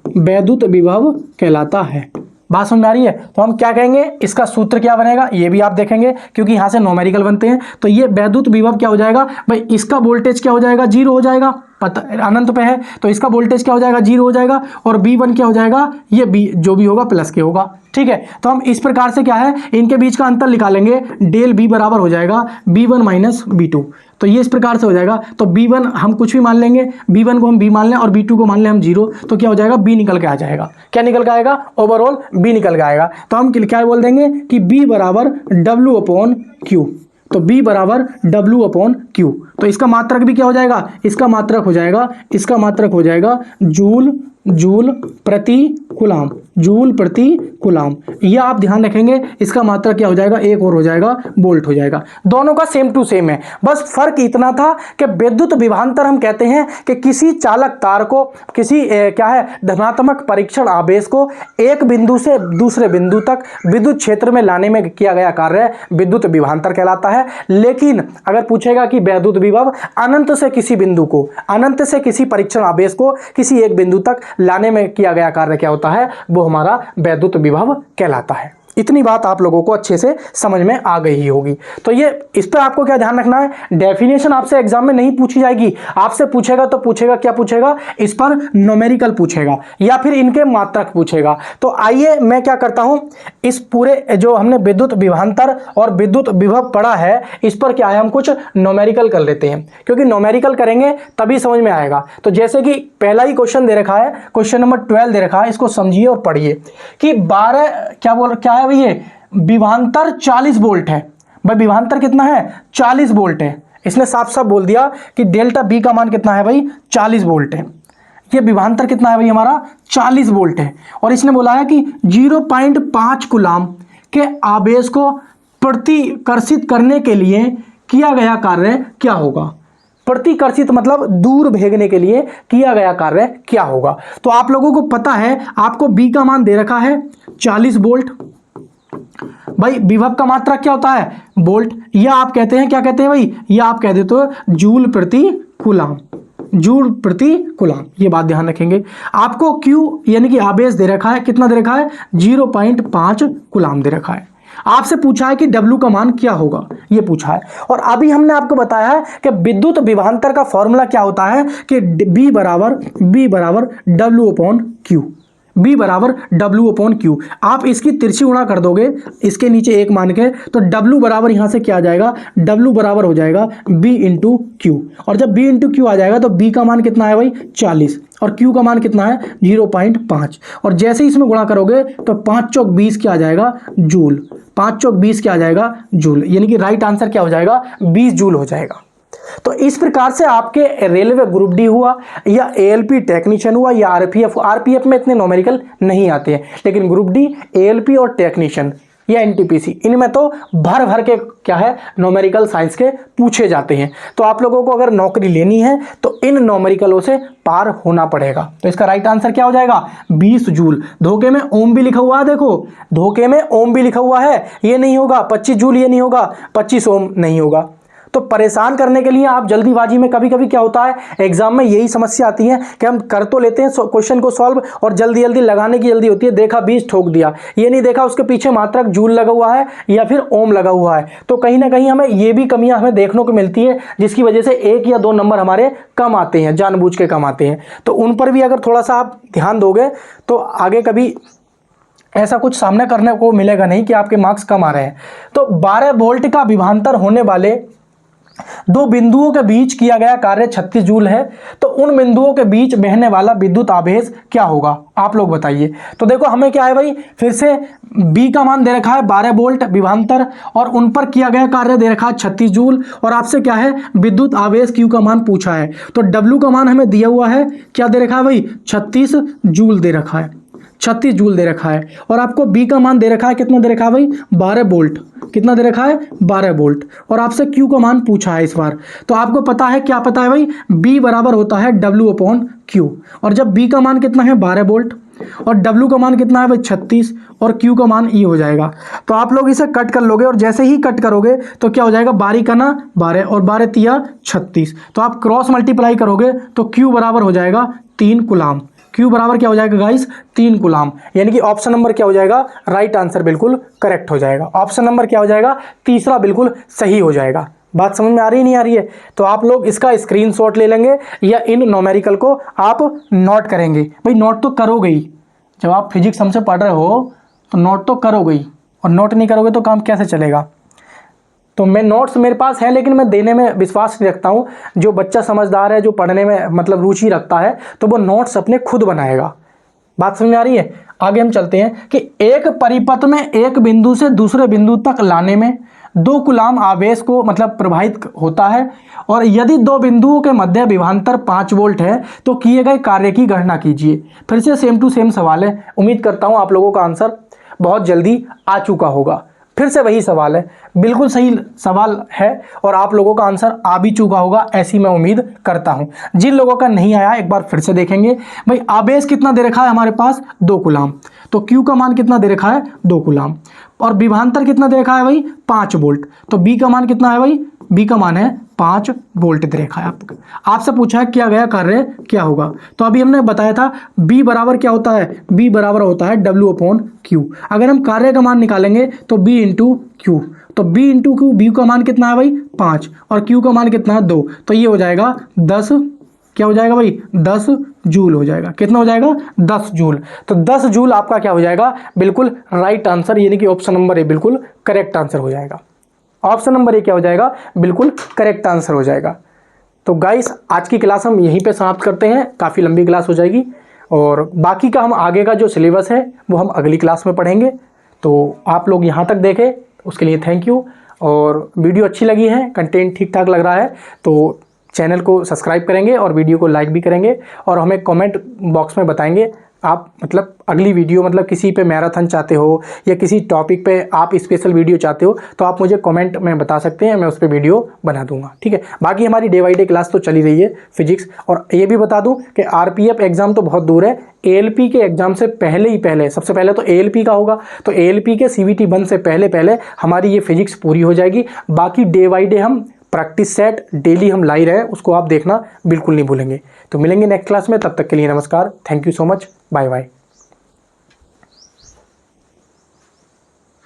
वैद्युत विभव कहलाता है। बात समझ आ रही है? तो हम क्या कहेंगे, इसका सूत्र क्या बनेगा ये भी आप देखेंगे, क्योंकि यहां से न्यूमेरिकल बनते हैं। तो ये वैद्युत विभव क्या हो जाएगा भाई, इसका वोल्टेज क्या हो जाएगा, 0 हो जाएगा, पता अनंत पे है तो इसका वोल्टेज क्या हो जाएगा, 0 हो जाएगा। और V1 क्या हो जाएगा, ये B जो भी होगा प्लस के होगा। ठीक है, तो हम इस प्रकार से क्या है, इनके बीच का अंतर निकालेंगे। डेल B बराबर हो जाएगा B1 माइनस B2। तो ये इस प्रकार से हो जाएगा। तो B1 हम कुछ भी मान लेंगे, B1 को हम B मान लें और B2 को मान लें हम 0, तो क्या हो जाएगा, B निकल के आ जाएगा। क्या निकल के आएगा, ओवरऑल B निकल के आएगा। तो हम क्या बोल देंगे कि B बराबर W अपॉन Q। तो B बराबर W अपॉन Q। तो इसका मात्रक भी क्या हो जाएगा, इसका मात्रक हो जाएगा, इसका मात्रक हो जाएगा जूल, जूल प्रति कूलाम, जूल प्रति कूलाम। यह आप ध्यान रखेंगे, इसका मात्रक क्या हो जाएगा, एक और हो जाएगा, वोल्ट हो जाएगा। दोनों का सेम टू सेम है, बस फर्क इतना था कि विद्युत विभवांतर हम कहते हैं कि किसी चालक तार को, किसी क्या है, धनात्मक परीक्षण आवेश को एक बिंदु से दूसरे बिंदु तक विद्युत क्षेत्र में लाने में किया गया कार्य विद्युत विभवांतर कहलाता है। लेकिन अगर पूछेगा कि वैद्युत विभव अनंत से किसी बिंदु को, अनंत से किसी परीक्षण आवेश को किसी एक बिंदु तक लाने में किया गया कार्य क्या होता है, वो हमारा वैद्युत विभव कहलाता है। इतनी बात आप लोगों को अच्छे से समझ में आ गई ही होगी। तो ये इस पर आपको क्या ध्यान रखना है, डेफिनेशन आपसे एग्जाम में नहीं पूछी जाएगी, आपसे पूछेगा तो पूछेगा क्या पूछेगा, इस पर न्यूमेरिकल पूछेगा या फिर इनके मात्रक पूछेगा। तो आइए मैं क्या करता हूं, इस पूरे जो हमने विद्युत विभवांतर और विद्युत विभव पढ़ा है, इस पर क्या है, हम कुछ न्यूमेरिकल कर लेते हैं, क्योंकि न्यूमेरिकल करेंगे तभी समझ में आएगा। तो जैसे कि पहला ही क्वेश्चन दे रखा है, क्वेश्चन नंबर 12 दे रखा है, इसको समझिए और पढ़िए कि 12 क्या है भाई, ये विभवांतर 40 वोल्ट है। भाई विभवांतर कितना है, 40 वोल्ट है। इसने साफ साफ बोल दिया कि डेल्टा बी का मान कितना है भाई, 40 वोल्ट है। ये विभवांतर कितना है भाई हमारा, 40 वोल्ट है। और इसने बोला है कि 0.5 कूलाम के आवेश को प्रतिकर्षित करने के लिए किया गया कार्य क्या होगा। प्रतिकर्षित मतलब दूर भेजने के लिए किया गया कार्य क्या होगा। तो आप लोगों को पता है, आपको बी का मान दे रखा है 40 वोल्ट। भाई विभव का मात्रक क्या होता है, वोल्ट, या आप कहते हैं, क्या कहते हैं भाई, या आप कह देते हो जूल प्रति कूलाम, जूल प्रति कूलाम। ये बात ध्यान रखेंगे। आपको Q यानी कि आवेश दे रखा है, कितना दे रखा है, 0.5 कूलाम दे रखा है। आपसे पूछा है कि W का मान क्या होगा, ये पूछा है। और अभी हमने आपको बताया है कि विद्युत विभवांतर का फॉर्मूला क्या होता है कि B बराबर W अपॉन Q, B बराबर W अपॉन Q। आप इसकी तिरछी गुणा कर दोगे इसके नीचे एक मान के, तो W बराबर यहाँ से क्या आ जाएगा, W बराबर हो जाएगा B इंटू Q। और जब B इंटू Q आ जाएगा तो B का मान कितना है भाई, 40, और Q का मान कितना है, 0.5। और जैसे ही इसमें गुणा करोगे तो 5 चौक 20 क्या आ जाएगा, जूल, 5 चौक 20 क्या आ जाएगा, जूल। यानी कि राइट आंसर क्या हो जाएगा, 20 जूल हो जाएगा। तो इस प्रकार से आपके रेलवे ग्रुप डी हुआ या एएलपी टेक्नीशियन हुआ या आरपीएफ में इतने न्यूमेरिकल नहीं आते हैं, लेकिन ग्रुप डी, एएलपी और टेक्नीशियन या एनटीपीसी, इनमें तो भर भर के क्या है, न्यूमेरिकल साइंस के पूछे जाते हैं। तो आप लोगों को अगर नौकरी लेनी है तो इन न्यूमेरिकलों से पार होना पड़ेगा। तो इसका राइट आंसर क्या हो जाएगा, 20 जूल। धोखे में ओम भी लिखा हुआ है, देखो धोखे में ओम भी लिखा हुआ है, ये नहीं होगा 25 जूल, ये नहीं होगा 25 ओम, नहीं होगा। तो परेशान करने के लिए आप जल्दीबाजी में, कभी कभी क्या होता है एग्जाम में यही समस्या आती है कि हम कर तो लेते हैं क्वेश्चन को सॉल्व और जल्दी जल्दी लगाने की जल्दी होती है, देखा 20 ठोक दिया, ये नहीं देखा उसके पीछे मात्रक जूल लगा हुआ है या फिर ओम लगा हुआ है। तो कहीं ना कहीं हमें ये भी कमियां हमें देखने को मिलती है, जिसकी वजह से 1 या 2 नंबर हमारे कम आते हैं, जानबूझ के कम आते हैं। तो उन पर भी अगर थोड़ा सा आप ध्यान दोगे तो आगे कभी ऐसा कुछ सामना करने को मिलेगा नहीं कि आपके मार्क्स कम आ रहे हैं। तो 12 वोल्ट का विभवांतर होने वाले 2 बिंदुओं के बीच किया गया कार्य 36 जूल है। तो उन बिंदुओं के बीच बहने वाला विद्युत आवेश क्या होगा, आप लोग बताइए। तो देखो हमें क्या है भाई, फिर से B का मान दे रखा है 12 वोल्ट विभवांतर और उन पर किया गया कार्य दे रखा है 36 जूल, और आपसे क्या है, विद्युत आवेश Q का मान पूछा है। तो W का मान हमें दिया हुआ है, क्या दे रखा है भाई, 36 जूल दे रखा है, 36 जूल दे रखा है। और आपको B का मान दे रखा है, कितना दे रखा है भाई, 12 वोल्ट, कितना दे रखा है, 12 वोल्ट। और आपसे Q का मान पूछा है इस बार। तो आपको पता है, क्या पता है भाई, B बराबर होता है W अपॉन Q। और जब B का मान कितना है, 12 वोल्ट, और W का मान कितना है भाई 36 और Q का मान E हो जाएगा। तो आप लोग इसे कट कर लोगे और जैसे ही कट करोगे तो क्या हो जाएगा, 12 का ना 12 और 12 तिया 36। तो आप क्रॉस मल्टीप्लाई करोगे तो Q बराबर हो जाएगा 3 कूलाम। Q बराबर क्या हो जाएगा गाइस, 3 कूलाम। यानी कि ऑप्शन नंबर क्या हो जाएगा, राइट आंसर बिल्कुल करेक्ट हो जाएगा। ऑप्शन नंबर क्या हो जाएगा, तीसरा बिल्कुल सही हो जाएगा। बात समझ में आ रही नहीं आ रही है? तो आप लोग इसका स्क्रीनशॉट ले लेंगे या इन न्यूमेरिकल को आप नोट करेंगे। भाई नोट तो करोगे ही, जब आप फिजिक्स हमसे पढ़ रहे हो तो नोट तो करोगे ही, और नोट नहीं करोगे तो काम कैसे चलेगा। तो मैं नोट्स मेरे पास है, लेकिन मैं देने में विश्वास नहीं रखता हूँ। जो बच्चा समझदार है, जो पढ़ने में मतलब रुचि रखता है, तो वो नोट्स अपने खुद बनाएगा। बात समझ में आ रही है? आगे हम चलते हैं कि एक परिपथ में एक बिंदु से दूसरे बिंदु तक लाने में 2 कूलाम आवेश को मतलब प्रवाहित होता है, और यदि 2 बिंदुओं के मध्य विभवांतर 5 वोल्ट है तो किए गए कार्य की गणना कीजिए। फिर से सेम टू सेम सवाल है। उम्मीद करता हूं आप लोगों का आंसर बहुत जल्दी आ चुका होगा। फिर से वही सवाल है, बिल्कुल सही सवाल है, और आप लोगों का आंसर आ भी चुका होगा, ऐसी मैं उम्मीद करता हूं। जिन लोगों का नहीं आया एक बार फिर से देखेंगे। भाई आवेश कितना दे रखा है हमारे पास, 2 कूलाम। तो Q का मान कितना दे रखा है, 2 कूलाम। और विभवांतर कितना दे रखा है भाई, 5 वोल्ट। तो B का मान कितना है भाई, B का मान है 5 वोल्ट दे रखा है। आपसे पूछा है किया गया कार्य क्या होगा। तो अभी हमने बताया था B बराबर क्या होता है, B बराबर होता है W/Q। अगर हम कार्य का मान निकालेंगे तो B इंटू Q। तो B इंटू Q, B का मान कितना है भाई 5 और Q का मान कितना है 2। तो ये हो जाएगा 10, क्या हो जाएगा भाई 10 जूल हो जाएगा। कितना हो जाएगा, 10 जूल। तो 10 जूल आपका क्या हो जाएगा, बिल्कुल राइट आंसर, यानी कि ऑप्शन नंबर ए बिल्कुल करेक्ट आंसर हो जाएगा। ऑप्शन नंबर ए क्या हो जाएगा, बिल्कुल करेक्ट आंसर हो जाएगा। तो गाइस आज की क्लास हम यहीं पे समाप्त करते हैं, काफ़ी लंबी क्लास हो जाएगी, और बाकी का हम आगे का जो सिलेबस है वो हम अगली क्लास में पढ़ेंगे। तो आप लोग यहाँ तक देखें उसके लिए थैंक यू। और वीडियो अच्छी लगी है, कंटेंट ठीक ठाक लग रहा है तो चैनल को सब्सक्राइब करेंगे और वीडियो को लाइक भी करेंगे, और हमें कमेंट बॉक्स में बताएंगे आप मतलब अगली वीडियो मतलब किसी पे मैराथन चाहते हो या किसी टॉपिक पे आप स्पेशल वीडियो चाहते हो तो आप मुझे कमेंट में बता सकते हैं, मैं उस पर वीडियो बना दूंगा। ठीक है, बाकी हमारी डे बाई डे क्लास तो चली रही है फिजिक्स। और ये भी बता दूं कि आरपीएफ एग्जाम तो बहुत दूर है, एएलपी के एग्जाम से पहले सबसे पहले तो एएलपी का होगा। तो एएलपी के सीवीटी 1 से पहले हमारी ये फिजिक्स पूरी हो जाएगी। बाकी डे बाई डे हम प्रैक्टिस सेट डेली हम लाई रहे, उसको आप देखना बिल्कुल नहीं भूलेंगे। तो मिलेंगे नेक्स्ट क्लास में, तब तक के लिए नमस्कार, thank you so much, bye bye.